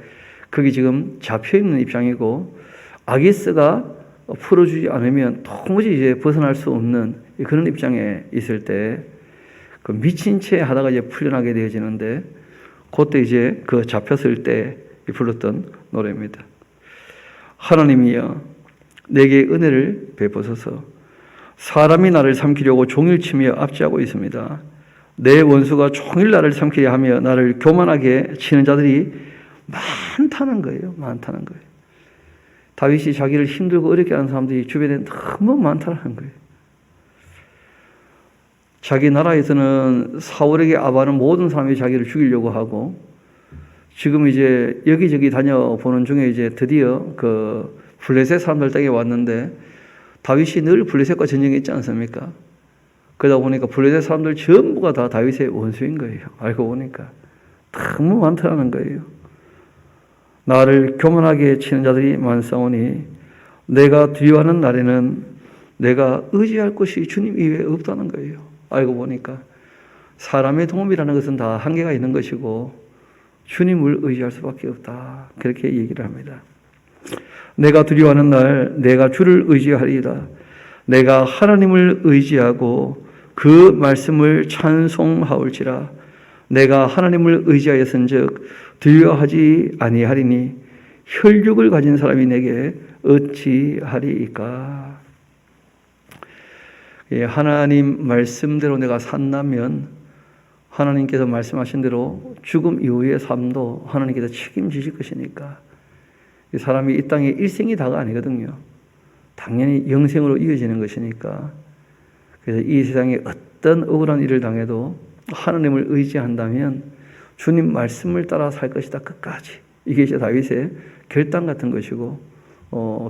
A: 거기 지금 잡혀있는 입장이고 아기스가 풀어주지 않으면 도무지 이제 벗어날 수 없는 그런 입장에 있을 때 그 미친 채 하다가 이제 풀려나게 되어지는데 그때 이제 그 잡혔을 때 불렀던 노래입니다. 하나님이여 내게 은혜를 베푸소서. 사람이 나를 삼키려고 종일 치며 압제하고 있습니다. 내 원수가 종일 나를 삼키려 하며 나를 교만하게 치는 자들이 많다는 거예요. 많다는 거예요. 다윗이 자기를 힘들고 어렵게 하는 사람들이 주변에 너무 많다는 거예요. 자기 나라에서는 사울에게 아바는 모든 사람이 자기를 죽이려고 하고 지금 이제 여기저기 다녀보는 중에 이제 드디어 그 블레셋 사람들 댁에 왔는데 다윗이 늘 블레셋과 전쟁했지 않습니까? 그러다 보니까 블레셋 사람들 전부가 다 다윗의 원수인 거예요. 알고 보니까 너무 많다는 거예요. 나를 교만하게 치는 자들이 많사오니 내가 두려워하는 날에는 내가 의지할 것이 주님 이외에 없다는 거예요. 알고 보니까 사람의 도움이라는 것은 다 한계가 있는 것이고 주님을 의지할 수밖에 없다. 그렇게 얘기를 합니다. 내가 두려워하는 날 내가 주를 의지하리이다. 내가 하나님을 의지하고 그 말씀을 찬송하올지라. 내가 하나님을 의지하였은즉 두려워하지 아니하리니 혈육을 가진 사람이 내게 어찌하리이까. 하나님 말씀대로 내가 산다면 하나님께서 말씀하신 대로 죽음 이후의 삶도 하나님께서 책임지실 것이니까 이 사람이 이 땅에 일생이 다가 아니거든요. 당연히 영생으로 이어지는 것이니까 그래서 이 세상에 어떤 억울한 일을 당해도 하나님을 의지한다면 주님 말씀을 따라 살 것이다, 끝까지. 이게 이제 다윗의 결단 같은 것이고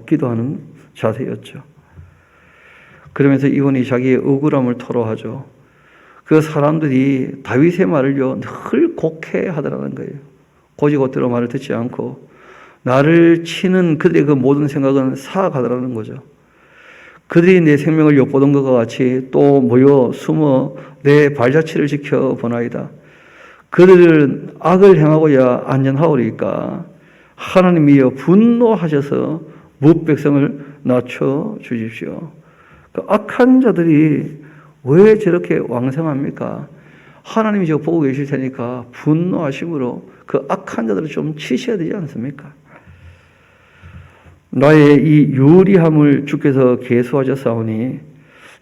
A: 기도하는 자세였죠. 그러면서 이분이 자기의 억울함을 토로하죠. 그 사람들이 다윗의 말을요 늘 곡해하더라는 거예요. 고지고대로 말을 듣지 않고 나를 치는 그들의 그 모든 생각은 사악하더라는 거죠. 그들이 내 생명을 엿보던 것과 같이 또 모여 숨어 내 발자취를 지켜보나이다. 그들은 악을 행하고야 안전하오리까 하나님이여 분노하셔서 무엇 백성을 낮춰 주십시오. 그 악한 자들이 왜 저렇게 왕성합니까? 하나님이 저 보고 계실 테니까 분노하심으로 그 악한 자들을 좀 치셔야 되지 않습니까? 나의 이 유리함을 주께서 계수하셨사오니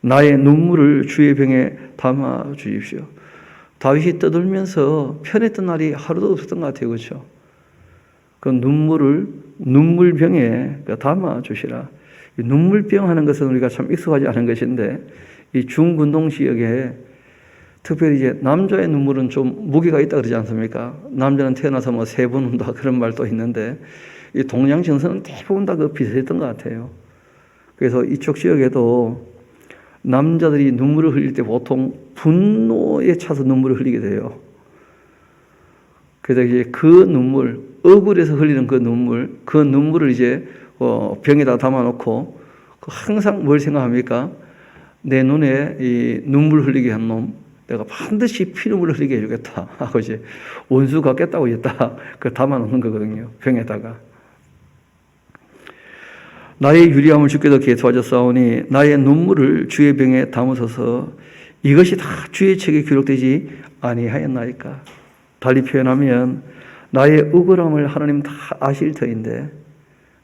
A: 나의 눈물을 주의 병에 담아 주십시오. 다윗이 떠들면서 편했던 날이 하루도 없었던 것 같아요. 그렇죠? 그 눈물을 눈물병에 담아 주시라. 눈물병 하는 것은 우리가 참 익숙하지 않은 것인데 이 중근동 지역에 특별히 이제 남자의 눈물은 좀 무게가 있다 그러지 않습니까? 남자는 태어나서 뭐 3번 운다 그런 말도 있는데 이 동양 정서는 대부분 다 그 비슷했던 것 같아요. 그래서 이쪽 지역에도 남자들이 눈물을 흘릴 때 보통 분노에 차서 눈물을 흘리게 돼요. 그래서 이제 그 눈물, 억울해서 흘리는 그 눈물을 이제 병에다 담아놓고 항상 뭘 생각합니까? 내 눈에 이 눈물 흘리게 한 놈, 내가 반드시 피눈물을 흘리게 해주겠다 하고 이제 원수 갚겠다고 했다. 그걸 담아놓는 거거든요. 병에다가. 나의 유리함을 주께서 계수하셨사오니 나의 눈물을 주의 병에 담으소서. 이것이 다 주의 책에 기록되지 아니하였나이까. 달리 표현하면 나의 억울함을 하나님 다 아실 터인데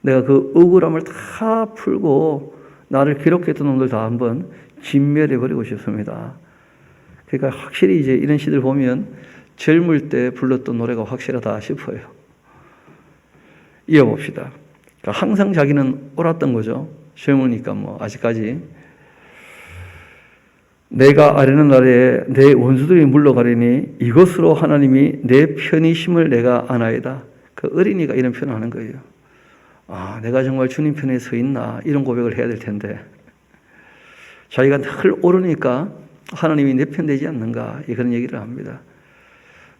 A: 내가 그 억울함을 다 풀고 나를 기록했던 놈들 다 한번 진멸해버리고 싶습니다. 그러니까 확실히 이제 이런 시들 보면 젊을 때 불렀던 노래가 확실하다 싶어요. 이어봅시다. 그러니까 항상 자기는 옳았던 거죠. 젊으니까 뭐 아직까지. 내가 아뢰는 날에 내 원수들이 물러가리니 이것으로 하나님이 내 편이심을 내가 아나이다. 그 어린이가 이런 표현을 하는 거예요. 아, 내가 정말 주님 편에 서 있나 이런 고백을 해야 될 텐데 자기가 늘 옳으니까 하나님이 내 편 되지 않는가 그런 얘기를 합니다.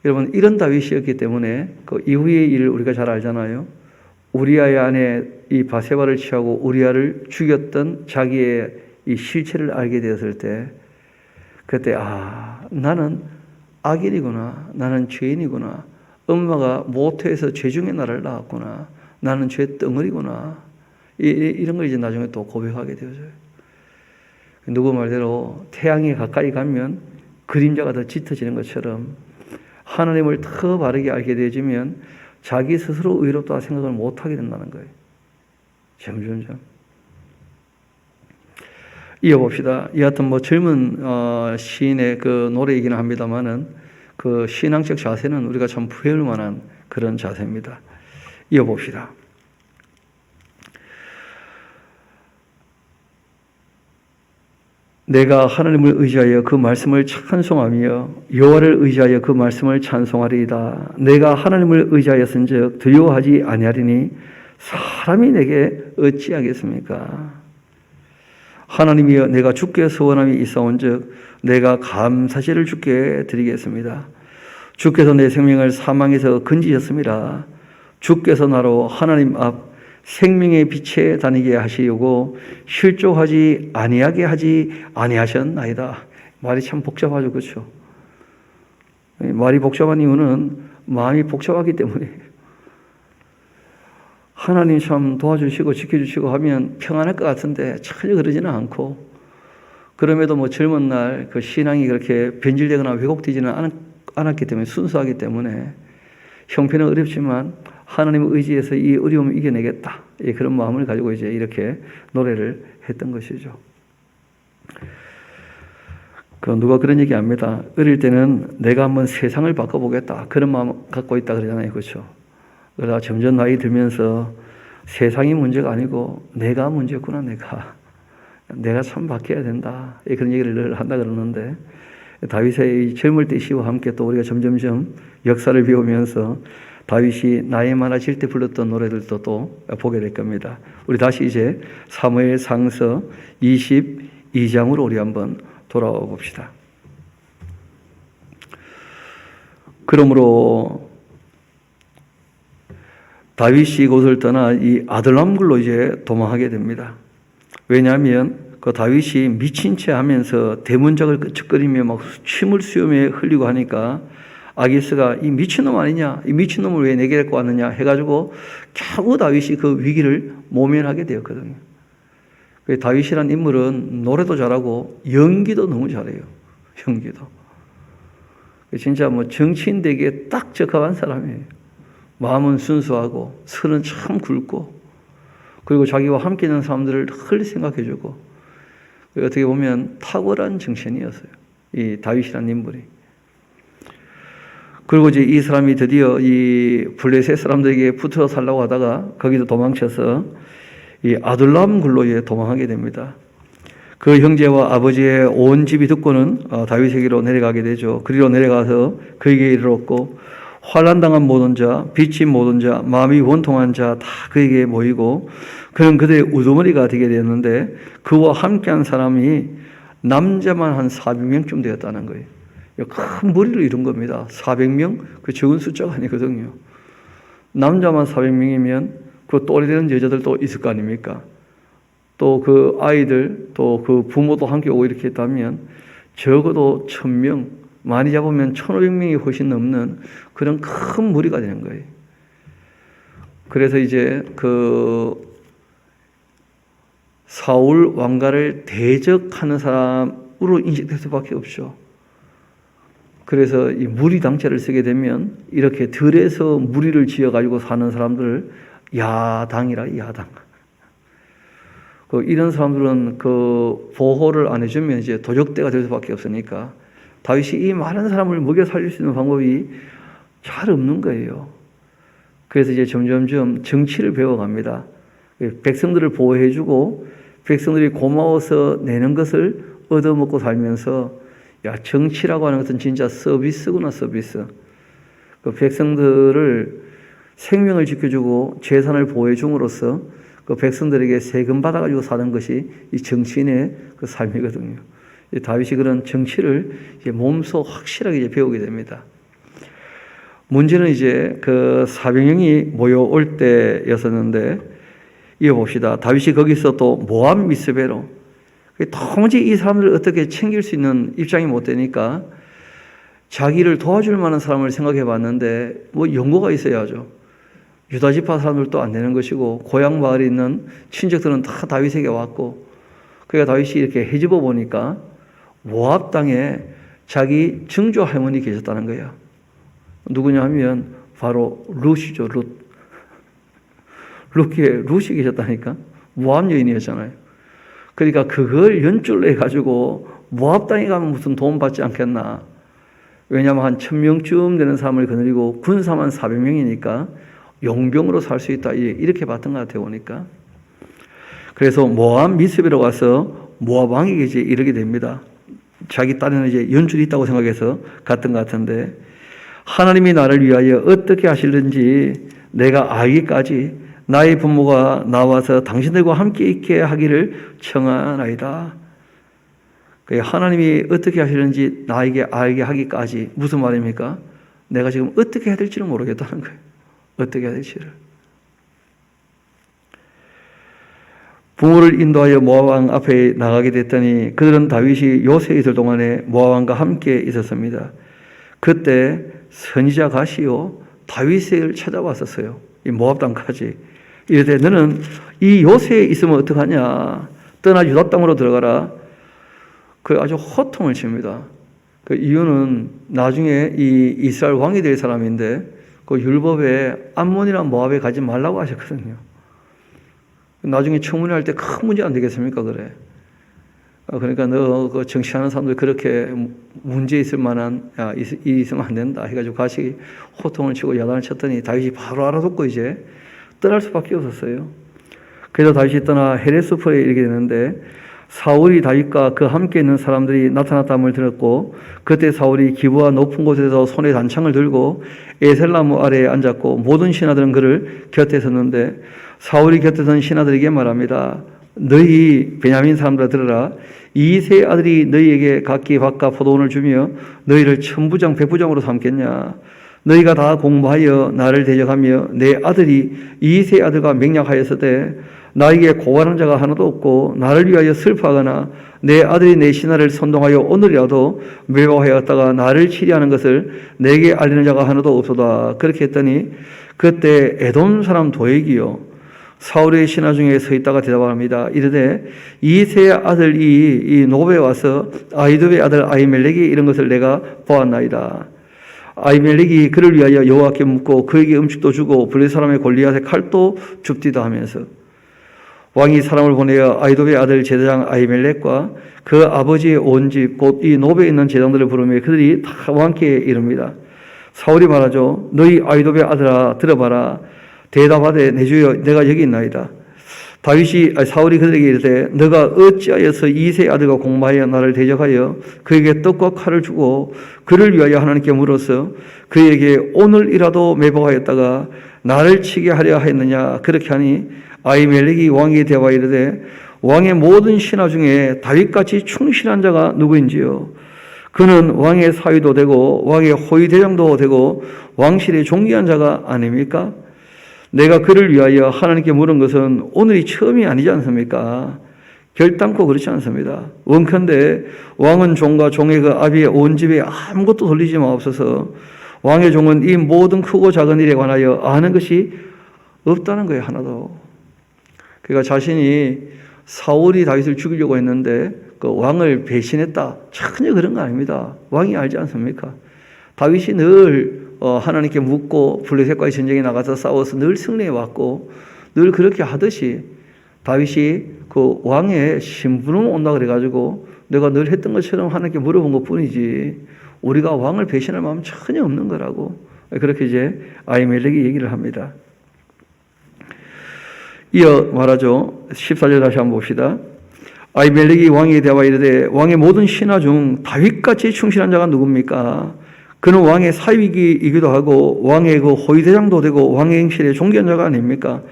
A: 여러분 이런 다윗이었기 때문에 그 이후의 일을 우리가 잘 알잖아요. 우리아의 아내 이 바세바를 취하고 우리아를 죽였던 자기의 이 실체를 알게 되었을 때 그때 나는 악인이구나, 나는 죄인이구나, 엄마가 모태에서 죄 중에 나를 낳았구나, 나는 죄 덩어리구나 이런 걸 이제 나중에 또 고백하게 되어져요. 누구 말대로 태양이 가까이 가면 그림자가 더 짙어지는 것처럼 하나님을 더 바르게 알게 되어지면 자기 스스로 의롭다 생각을 못하게 된다는 거예요. 점점점. 이어봅시다. 여하튼 뭐 젊은 시인의 그 노래이기는 합니다만은 그 신앙적 자세는 우리가 참 부여할 만한 그런 자세입니다. 이어봅시다. 내가 하나님을 의지하여 그 말씀을 찬송하며 여호와를 의지하여 그 말씀을 찬송하리이다. 내가 하나님을 의지하였은즉 두려워하지 아니하리니 사람이 내게 어찌하겠습니까? 하나님이여 내가 주께 소원함이 있사온즉 내가 감사제를 주께 드리겠습니다. 주께서 내 생명을 사망에서 건지셨습니다. 주께서 나로 하나님 앞 생명의 빛에 다니게 하시려고 실족하지 아니하게 하지 아니하셨나이다. 말이 참 복잡하죠. 그렇죠? 말이 복잡한 이유는 마음이 복잡하기 때문에 하나님 참 도와주시고 지켜주시고 하면 평안할 것 같은데 전혀 그러지는 않고 그럼에도 뭐 젊은 날 그 신앙이 그렇게 변질되거나 왜곡되지는 않았기 때문에 순수하기 때문에 형편은 어렵지만 하나님을 의지해서 이 어려움을 이겨내겠다. 그런 마음을 가지고 이제 이렇게 노래를 했던 것이죠. 누가 그런 얘기 합니다. 어릴 때는 내가 한번 세상을 바꿔보겠다. 그런 마음 갖고 있다 그러잖아요. 그렇죠? 그러다 점점 나이 들면서 세상이 문제가 아니고 내가 문제구나, 내가. 내가 참 바뀌어야 된다. 그런 얘기를 늘 한다 그러는데, 다윗의 젊을 때 시와 함께 또 우리가 점점점 역사를 배우면서 다윗이 나이 많아질 때 불렀던 노래들도 또 보게 될 겁니다. 우리 다시 이제 사무엘상서 22장으로 우리 한번 돌아와 봅시다. 그러므로 다윗이 곳을 떠나 이 아들람굴로 이제 도망하게 됩니다. 왜냐하면 그 다윗이 미친 채 하면서 대문짝을 끄적거리며 막 침을 수염에 흘리고 하니까 아기스가 이 미친놈 아니냐, 이 미친놈을 왜 내게 데리고 왔느냐 해가지고 겨우 다윗이 그 위기를 모면하게 되었거든요. 다윗이라는 인물은 노래도 잘하고 연기도 너무 잘해요. 연기도. 진짜 뭐 정치인 되기에 딱 적합한 사람이에요. 마음은 순수하고 선은 참 굵고, 그리고 자기와 함께 있는 사람들을 늘 생각해주고, 어떻게 보면 탁월한 정신이었어요. 이 다윗이라는 인물이. 그리고 이제 이 사람이 드디어 이 블레셋 사람들에게 붙어 살려고 하다가 거기도 도망쳐서 이 아둘람 굴로 도망하게 됩니다. 그 형제와 아버지의 온 집이 듣고는 다윗에게로 내려가게 되죠. 그리로 내려가서 그에게 이르렀고, 환난당한 모든 자, 빚진 모든 자, 마음이 원통한 자 다 그에게 모이고, 그는 그들의 우두머리가 되게 되었는데 그와 함께한 사람이 남자만 한 400명쯤 되었다는 거예요. 큰 무리를 이룬 겁니다. 400명? 그 적은 숫자가 아니거든요. 남자만 400명이면 그 또래 되는 여자들도 있을 거 아닙니까? 또 그 아이들, 또 그 부모도 함께 오고 이렇게 했다면 적어도 1000명, 많이 잡으면 1500명이 훨씬 넘는 그런 큰 무리가 되는 거예요. 그래서 이제 그 사울 왕가를 대적하는 사람으로 인식될 수밖에 없죠. 그래서 이 무리당자를 쓰게 되면 이렇게 들에서 무리를 지어가지고 사는 사람들을 야당이라, 야당. 이런 사람들은 그 보호를 안 해주면 이제 도적대가 될 수밖에 없으니까 다윗이 이 많은 사람을 먹여 살릴 수 있는 방법이 잘 없는 거예요. 그래서 이제 점점점 정치를 배워갑니다. 백성들을 보호해주고 백성들이 고마워서 내는 것을 얻어먹고 살면서, 야, 정치라고 하는 것은 진짜 서비스구나, 서비스. 그 백성들을 생명을 지켜주고 재산을 보호해줌으로써 그 백성들에게 세금 받아가지고 사는 것이 이 정치인의 그 삶이거든요. 다윗이 그런 정치를 이제 몸소 확실하게 이제 배우게 됩니다. 문제는 이제 그 400명이 모여올 때였었는데, 이어봅시다. 다윗이 거기서 또 모압 미스베로, 도무지 이 사람들을 어떻게 챙길 수 있는 입장이 못 되니까 자기를 도와줄 만한 사람을 생각해 봤는데, 뭐 연고가 있어야죠. 유다 지파 사람들도 안 되는 것이고, 고향 마을에 있는 친척들은 다 다윗에게 왔고, 그러니까 다윗이 이렇게 헤집어 보니까 모압 땅에 자기 증조 할머니 계셨다는 거야. 누구냐 하면 바로 룻이죠, 룻. 룻이 계셨다니까. 모압 여인이었잖아요. 그러니까 그걸 연줄로 해가지고 모압 땅에 가면 무슨 도움 받지 않겠나. 왜냐하면 한 1000명쯤 되는 사람을 거느리고 군사만 400명이니까 용병으로 살 수 있다. 이렇게 봤던 것 같아요, 보니까. 그래서 모압 미스베로 가서 모압 왕에게 이제 이르게 됩니다. 자기 딸에는 이제 연줄이 있다고 생각해서 갔던 것 같은데, 하나님이 나를 위하여 어떻게 하실는지 내가 알기까지 나의 부모가 나와서 당신들과 함께 있게 하기를 청하나이다. 하나님이 어떻게 하시는지 나에게 알게 하기까지, 무슨 말입니까? 내가 지금 어떻게 해야 될지를 모르겠다는 거예요. 어떻게 해야 될지를. 부모를 인도하여 모압 왕 앞에 나가게 됐더니 그들은 다윗이 요새에 있을 동안에 모압 왕과 함께 있었습니다. 그때 선지자 가시요 다윗을 찾아왔었어요. 이 모압 땅까지. 이르되 너는 이 요새에 있으면 어떡하냐? 떠나 유다 땅으로 들어가라. 그 아주 호통을 칩니다. 그 이유는 나중에 이 이스라엘 왕이 될 사람인데 그 율법에 암몬이랑 모압에 가지 말라고 하셨거든요. 나중에 청문회할 때 큰 문제 안 되겠습니까? 그래. 그러니까 너 그 정치하는 사람들 그렇게 문제 있을 만한, 야, 이 있으면 안 된다 해가지고 같이 호통을 치고 야단을 쳤더니 다윗이 바로 알아듣고 이제 떠날 수밖에 없었어요. 그래서 다윗이 떠나 헤레스포에 이르게 되는데, 사울이 다윗과 그 함께 있는 사람들이 나타났다함을 들었고 그때 사울이 기브와 높은 곳에서 손에 단창을 들고 에셀나무 아래에 앉았고 모든 신하들은 그를 곁에 섰는데 사울이 곁에 선 신하들에게 말합니다. 너희 베냐민 사람들아 들으라. 이 세 아들이 너희에게 각기 밭과 포도원을 주며 너희를 천부장 백부장으로 삼겠냐. 너희가 다 공부하여 나를 대적하며 내 아들이 이 세 아들과 맹약하였으되 나에게 고발하는 자가 하나도 없고 나를 위하여 슬퍼하거나 내 아들이 내 신하를 선동하여 오늘이라도 매복하였다가 나를 치리하는 것을 내게 알리는 자가 하나도 없도다. 그렇게 했더니 그때 에돔 사람 도액이요 사울의 신하 중에 서 있다가 대답합니다. 이르되 이 세 아들이 이 노베에 와서 아히두베의 아들 아히멜렉이 이런 것을 내가 보았나이다. 아히멜렉이 그를 위하여 여호와께 묻고 그에게 음식도 주고 블레 사람의 골리앗의 칼도 줍디다 하면서 왕이 사람을 보내어 아히두베의 아들 제사장 아히멜렉과 그 아버지의 온 집 곧 이 노베에 있는 제장들을 부르며 그들이 다 왕께 이릅니다. 사울이 말하죠. 너희 아히두베의 아들아 들어봐라. 대답하되 내 주여 내가 여기 있나이다. 사울이 그들에게 이르되 너가 어찌하여서 이 세 아들과 공모하여 나를 대적하여 그에게 떡과 칼을 주고 그를 위하여 하나님께 물어서 그에게 오늘이라도 매복하였다가 나를 치게 하려 하였느냐. 그렇게 하니 아히멜렉이 왕에게 대답하여 이르되 왕의 모든 신하 중에 다윗같이 충실한 자가 누구인지요. 그는 왕의 사위도 되고 왕의 호위대장도 되고 왕실의 존귀한 자가 아닙니까? 내가 그를 위하여 하나님께 물은 것은 오늘이 처음이 아니지 않습니까? 결단코 그렇지 않습니다. 원컨대 왕은 종과 종의 그 아비의 온 집에 아무것도 돌리지 마옵소서. 왕의 종은 이 모든 크고 작은 일에 관하여 아는 것이 없다는 거예요. 하나도. 그러니까 자신이 사울이 다윗을 죽이려고 했는데 그 왕을 배신했다. 전혀 그런 거 아닙니다. 왕이 알지 않습니까? 다윗이 늘 하나님께 묻고 블레셋과의 전쟁에 나가서 싸워서 늘 승리해 왔고 늘 그렇게 하듯이 다윗이 그 왕의 신분을 온다 그래가지고 내가 늘 했던 것처럼 하나님께 물어본 것 뿐이지 우리가 왕을 배신할 마음 전혀 없는 거라고 그렇게 이제 아히멜렉이 얘기를 합니다. 이어 말하죠. 14절 다시 한번 봅시다. 아히멜렉이 왕에게 대하여 이르되 왕의 모든 신하 중 다윗같이 충실한 자가 누굽니까? 그는 왕의 사위이기도 하고 왕의 그 호위대장도 되고 왕의 행실의 존귀한 자가 아닙니까?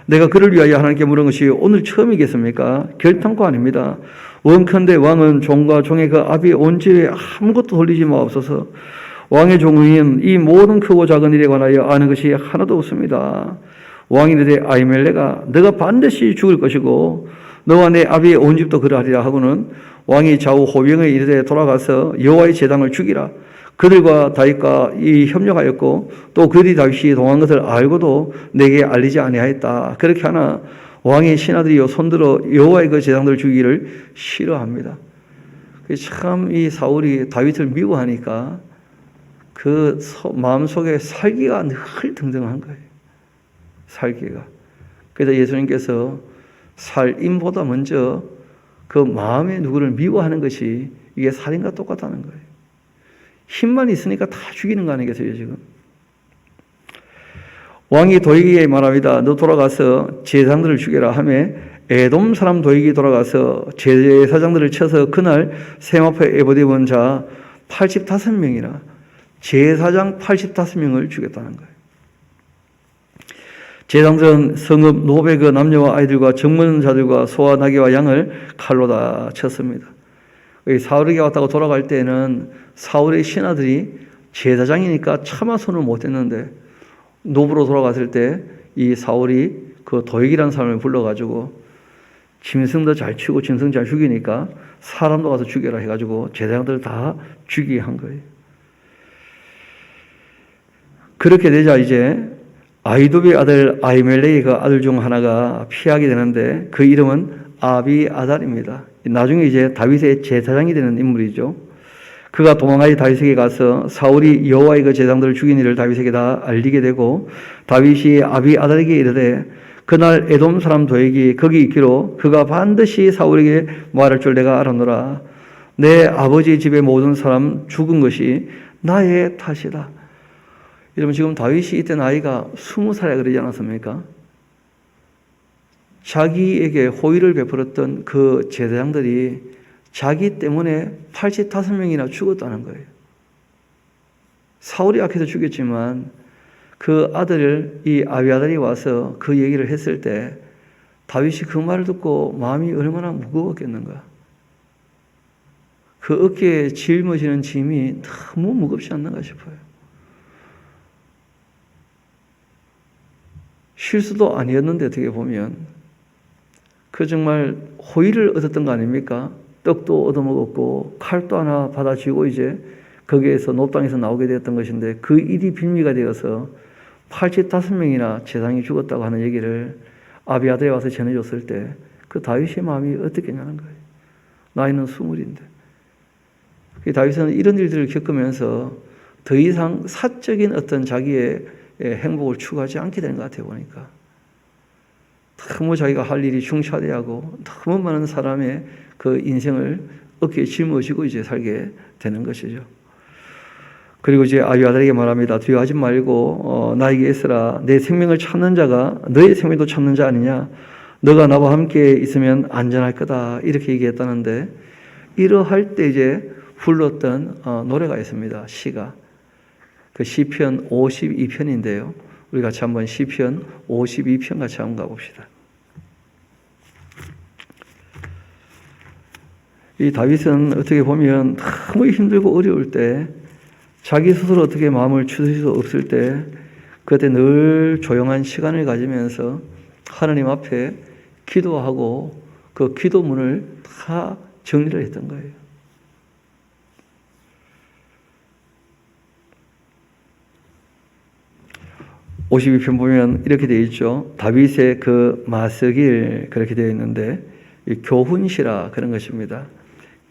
A: 내가 그를 위하여 하나님께 물은 것이 오늘 처음이겠습니까? 결단코 아닙니다. 원컨대 왕은 종과 종의 그 아비의 온 집에 아무것도 돌리지 마옵소서. 왕의 종은 이 모든 크고 작은 일에 관하여 아는 것이 하나도 없습니다. 왕이 이르되 아히멜렉아 너가 반드시 죽을 것이고 너와 내 아비의 온 집도 그러하리라 하고는 왕이 좌우 호병에 이르되 돌아가서 여호와의 제단을 죽이라. 그들과 다윗과 협력하였고 또 그들이 다윗이 동한 것을 알고도 내게 알리지 아니하였다. 그렇게 하나 왕의 신하들이 손들어 여호와의 그 제단들을 죽이기를 싫어합니다. 참 이 사울이 다윗을 미워하니까 그 마음속에 살기가 늘 등등한 거예요. 살기가. 그래서 예수님께서 살인보다 먼저 그 마음의 누구를 미워하는 것이 이게 살인과 똑같다는 거예요. 힘만 있으니까 다 죽이는 거 아니겠어요, 지금? 왕이 도액에게 말합니다. 너 돌아가서 제사장들을 죽여라 하며 에돔 사람 도액이 돌아가서 제사장들을 쳐서 그날 세마포에 에봇 입은 자 85명이나 제사장 85명을 죽였다는 거예요. 제사장들은 성읍 노베 그 남녀와 아이들과 정문자들과 소와 나귀와 양을 칼로 다 쳤습니다. 사울에게 왔다고 돌아갈 때는 사울의 신하들이 제사장이니까 차마 손을 못 댔는데 노브로 돌아갔을 때 이 사울이 그 도액이라는 사람을 불러가지고 짐승도 잘 치고 짐승 잘 죽이니까 사람도 가서 죽여라 해가지고 제사장들을 다 죽이게 한 거예요. 그렇게 되자 이제 아히두베의 아들 아히멜렉의 그 아들 중 하나가 피하게 되는데 그 이름은 아비아달입니다. 나중에 이제 다윗의 제사장이 되는 인물이죠. 그가 도망하여 다윗에게 가서 사울이 여호와의 그 제사장들을 죽인 일을 다윗에게 다 알리게 되고 다윗이 아비아달에게 이르되 그날 에돔 사람 도액이 거기 있기로 그가 반드시 사울에게 말할 줄 내가 알았노라. 내 아버지 집의 모든 사람 죽은 것이 나의 탓이다. 여러분 지금 다윗이 이때 나이가 20살에 그러지 않았습니까? 자기에게 호의를 베풀었던 그 제사장들이 자기 때문에 85명이나 죽었다는 거예요. 사울이 악해서 죽였지만 그 아들 이 아비아달이 와서 그 얘기를 했을 때 다윗이 그 말을 듣고 마음이 얼마나 무거웠겠는가. 그 어깨에 짊어지는 짐이 너무 무겁지 않는가 싶어요. 실수도 아니었는데 어떻게 보면 그 정말 호의를 얻었던 거 아닙니까? 떡도 얻어먹었고 칼도 하나 받아쥐고 이제 거기에서 노땅에서 나오게 되었던 것인데 그 일이 빌미가 되어서 85명이나 제사장이 죽었다고 하는 얘기를 아비아달이 와서 전해줬을 때 그 다윗의 마음이 어떻겠냐는 거예요. 나이는 20인데. 다윗은 이런 일들을 겪으면서 더 이상 사적인 어떤 자기의 행복을 추구하지 않게 되는 것 같아요. 보니까 너무 자기가 할 일이 중차대하고 너무 많은 사람의 그 인생을 어깨에 짊어지고 이제 살게 되는 것이죠. 그리고 이제 아비아달에게 말합니다. 두려워하지 말고 나에게 있으라. 내 생명을 찾는 자가 너의 생명도 찾는 자 아니냐. 너가 나와 함께 있으면 안전할 거다. 이렇게 얘기했다는데 이러할 때 이제 불렀던 노래가 있습니다. 시가. 그 시편 52편인데요. 우리 같이 한번 시편 52편 같이 한번 가봅시다. 이 다윗은 어떻게 보면 너무 힘들고 어려울 때 자기 스스로 어떻게 마음을 추스릴 수 없을 때 그때 늘 조용한 시간을 가지면서 하나님 앞에 기도하고 그 기도문을 다 정리를 했던 거예요. (52편) 보면 이렇게 되어 있죠. 다윗의 그 마스길 그렇게 되어 있는데 교훈시라 그런 것입니다.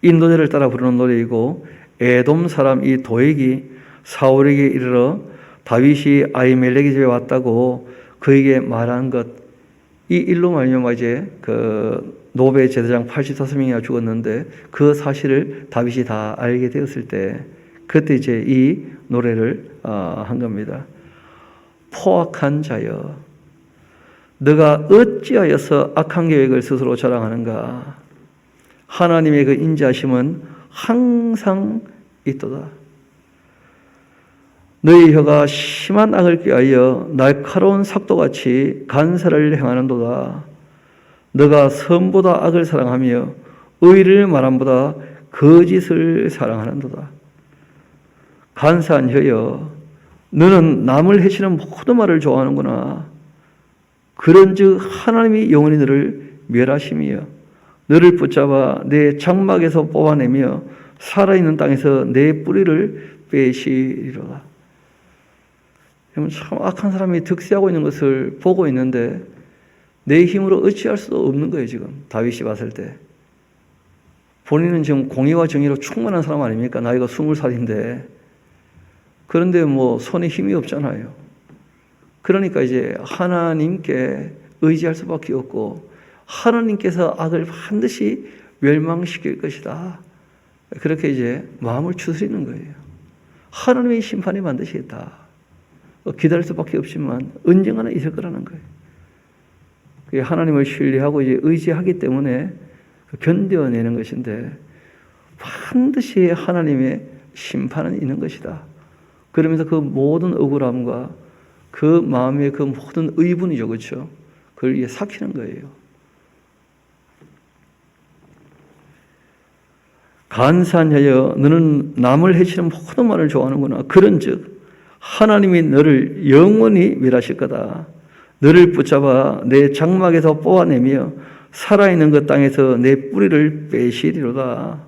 A: 이 노래를 따라 부르는 노래이고 에돔 사람 이 도액이 사울에게 이르러 다윗이 아히멜렉의 집에 왔다고 그에게 말한 것, 이 일로 말미암아 이제 그 노베 제사장 85명이나 죽었는데 그 사실을 다윗이 다 알게 되었을 때 그때 이제 이 노래를 한 겁니다. 포악한 자여, 너가 어찌하여서 악한 계획을 스스로 자랑하는가? 하나님의 그 인자하심은 항상 있도다. 너희 혀가 심한 악을 꾀하여 날카로운 삭도같이 간사를 행하는도다. 너가 선보다 악을 사랑하며 의를 말함보다 거짓을 사랑하는도다. 간사한 혀여, 너는 남을 해치는 모든 말을 좋아하는구나. 그런즉 하나님이 영원히 너를 멸하심이여 너를 붙잡아 내 장막에서 뽑아내며 살아있는 땅에서 내 뿌리를 빼시리로다. 참 악한 사람이 득세하고 있는 것을 보고 있는데 내 힘으로 어찌할 수도 없는 거예요. 지금 다윗이 봤을 때 본인은 지금 공의와 정의로 충만한 사람 아닙니까? 나이가 20살인데 그런데 뭐 손에 힘이 없잖아요. 그러니까 이제 하나님께 의지할 수밖에 없고 하나님께서 악을 반드시 멸망시킬 것이다. 그렇게 이제 마음을 추스리는 거예요. 하나님의 심판이 반드시 있다. 기다릴 수밖에 없지만 언젠가는 있을 거라는 거예요. 하나님을 신뢰하고 이제 의지하기 때문에 견뎌내는 것인데 반드시 하나님의 심판은 있는 것이다. 그러면서 그 모든 억울함과 그 마음의 그 모든 의분이죠, 그렇죠? 그걸 이제 삭히는 거예요. 간사한 자여, 너는 남을 해치는 모든 말을 좋아하는구나. 그런즉 하나님이 너를 영원히 멸하실 거다. 너를 붙잡아 내 장막에서 뽑아내며 살아있는 그 땅에서 내 뿌리를 빼시리로다.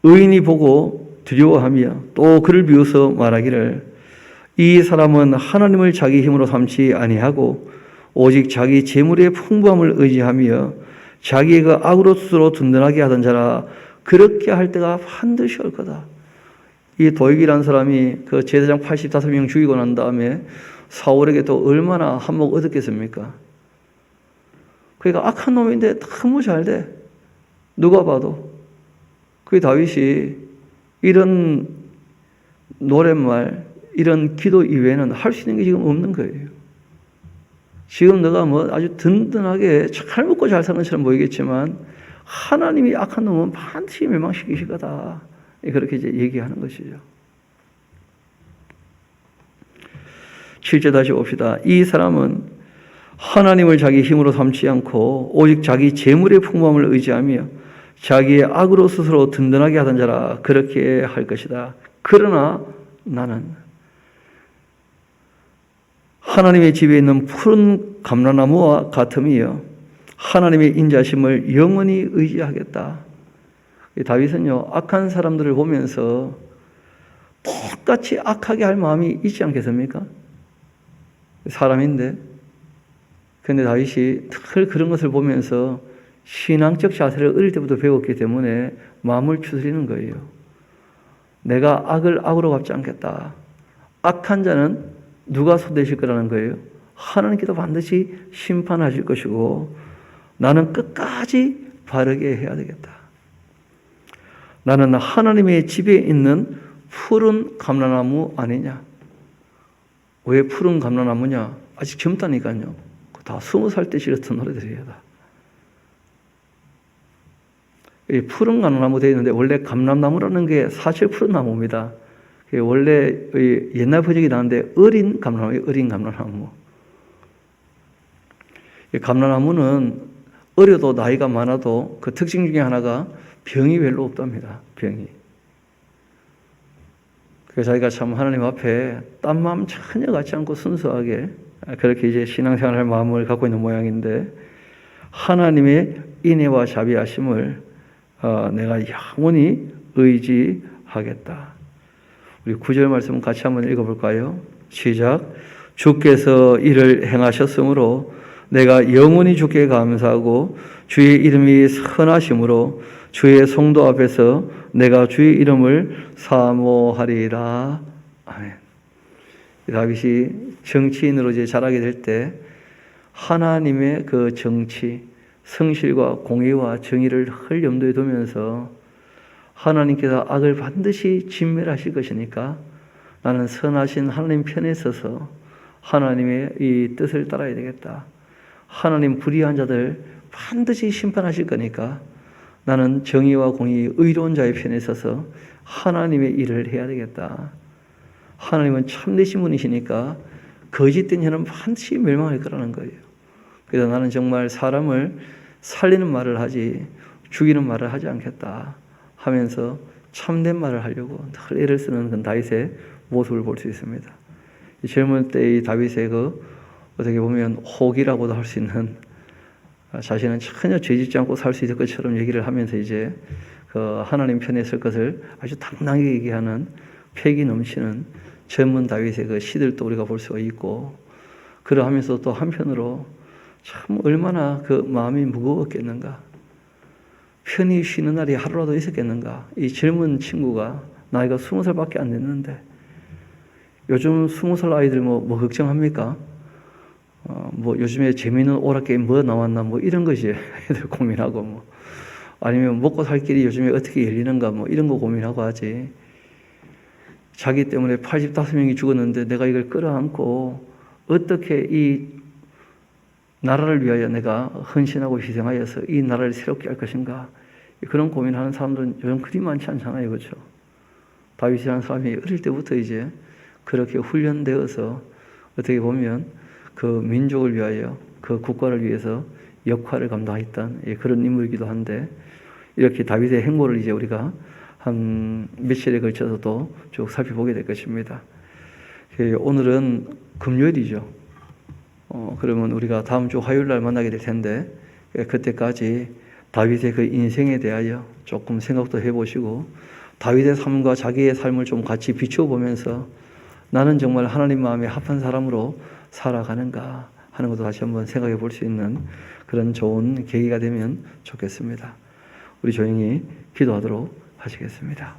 A: 의인이 보고 두려워하며 또 그를 비웃어 말하기를 이 사람은 하나님을 자기 힘으로 삼지 아니하고 오직 자기 재물의 풍부함을 의지하며 자기의 그 악으로 스스로 든든하게 하던 자라. 그렇게 할 때가 반드시 올 거다. 이 도액이라는 사람이 그 제사장 85명 죽이고 난 다음에 사울에게 또 얼마나 한몫 얻었겠습니까? 그러니까 악한 놈인데 너무 잘 돼. 누가 봐도. 그 다윗이 이런 노랫말, 이런 기도 이외에는 할 수 있는 게 지금 없는 거예요. 지금 너가 뭐 아주 든든하게 잘 먹고 잘 사는 것처럼 보이겠지만 하나님이 악한 놈은 반드시 멸망시키실 거다. 그렇게 이제 얘기하는 것이죠. 7절 다시 봅시다. 이 사람은 하나님을 자기 힘으로 삼지 않고 오직 자기 재물의 풍부함을 의지하며 자기의 악으로 스스로 든든하게 하던 자라 그렇게 할 것이다. 그러나 나는 하나님의 집에 있는 푸른 감람나무와 같음이요 하나님의 인자심을 영원히 의지하겠다. 다윗은요 악한 사람들을 보면서 똑같이 악하게 할 마음이 있지 않겠습니까? 사람인데. 그런데 다윗이 늘 그런 것을 보면서 신앙적 자세를 어릴 때부터 배웠기 때문에 마음을 추스리는 거예요. 내가 악을 악으로 갚지 않겠다. 악한 자는 누가 손대실 거라는 거예요? 하나님께서 반드시 심판하실 것이고 나는 끝까지 바르게 해야 되겠다. 나는 하나님의 집에 있는 푸른 감람나무 아니냐? 왜 푸른 감람나무냐? 아직 젊다니까요. 다 20살 때 지었던 노래들이에요. 이 푸른 감람나무 되어 있는데 원래 감람나무라는 게 사실 푸른 나무입니다. 원래 옛날 번역이 나왔는데 어린 감람나무, 어린 감람나무. 이 감람나무는 어려도 나이가 많아도 그 특징 중에 하나가 병이 별로 없답니다. 병이. 그래서 자기가 참 하나님 앞에 딴 마음 전혀 갖지 않고 순수하게 그렇게 이제 신앙생활할 마음을 갖고 있는 모양인데 하나님의 인애와 자비하심을 내가 영원히 의지하겠다. 우리 9절 말씀 같이 한번 읽어볼까요? 시작. 주께서 이를 행하셨으므로 내가 영원히 주께 감사하고 주의 이름이 선하심으로 주의 성도 앞에서 내가 주의 이름을 사모하리라. 아멘. 다윗이 정치인으로 이제 자라게 될 때 하나님의 그 정치, 성실과 공의와 정의를 늘 염두에 두면서 하나님께서 악을 반드시 진멸하실 것이니까 나는 선하신 하나님 편에 서서 하나님의 이 뜻을 따라야 되겠다. 하나님 불의한 자들 반드시 심판하실 거니까 나는 정의와 공의, 의로운 자의 편에 서서 하나님의 일을 해야 되겠다. 하나님은 참되신 분이시니까 거짓된 자는 반드시 멸망할 거라는 거예요. 그래서 나는 정말 사람을 살리는 말을 하지 죽이는 말을 하지 않겠다 하면서 참된 말을 하려고 늘 애를 쓰는 그 다윗의 모습을 볼 수 있습니다. 이 젊은 때의 다윗의 그 어떻게 보면 혹이라고도 할 수 있는 자신은 전혀 죄짓지 않고 살 수 있을 것처럼 얘기를 하면서 이제 그 하나님 편에 설 것을 아주 당당하게 얘기하는 패기 넘치는 젊은 다윗의 그 시들도 우리가 볼 수가 있고 그러하면서 또 한편으로 참 얼마나 그 마음이 무거웠겠는가. 편히 쉬는 날이 하루라도 있었겠는가. 이 젊은 친구가 나이가 20살밖에 안 됐는데 요즘 20살 아이들 뭐 걱정합니까? 뭐 요즘에 재미있는 오락게임 뭐 나왔나 뭐 이런 것이 애들 고민하고 뭐 아니면 먹고 살 길이 요즘에 어떻게 열리는가 뭐 이런 거 고민하고 하지. 자기 때문에 85명이 죽었는데 내가 이걸 끌어안고 어떻게 이 나라를 위하여 내가 헌신하고 희생하여서 이 나라를 새롭게 할 것인가. 그런 고민하는 사람들은 요즘 그리 많지 않잖아요. 그렇죠? 다윗이라는 사람이 어릴 때부터 이제 그렇게 훈련되어서 어떻게 보면 그 민족을 위하여 그 국가를 위해서 역할을 감당했던 그런 인물이기도 한데 이렇게 다윗의 행보를 이제 우리가 한 며칠에 걸쳐서도 쭉 살펴보게 될 것입니다. 오늘은 금요일이죠. 그러면 우리가 다음 주 화요일 날 만나게 될 텐데 그때까지 다윗의 그 인생에 대하여 조금 생각도 해보시고 다윗의 삶과 자기의 삶을 좀 같이 비춰보면서 나는 정말 하나님 마음에 합한 사람으로 살아가는가 하는 것도 다시 한번 생각해 볼 수 있는 그런 좋은 계기가 되면 좋겠습니다. 우리 조용히 기도하도록 하시겠습니다.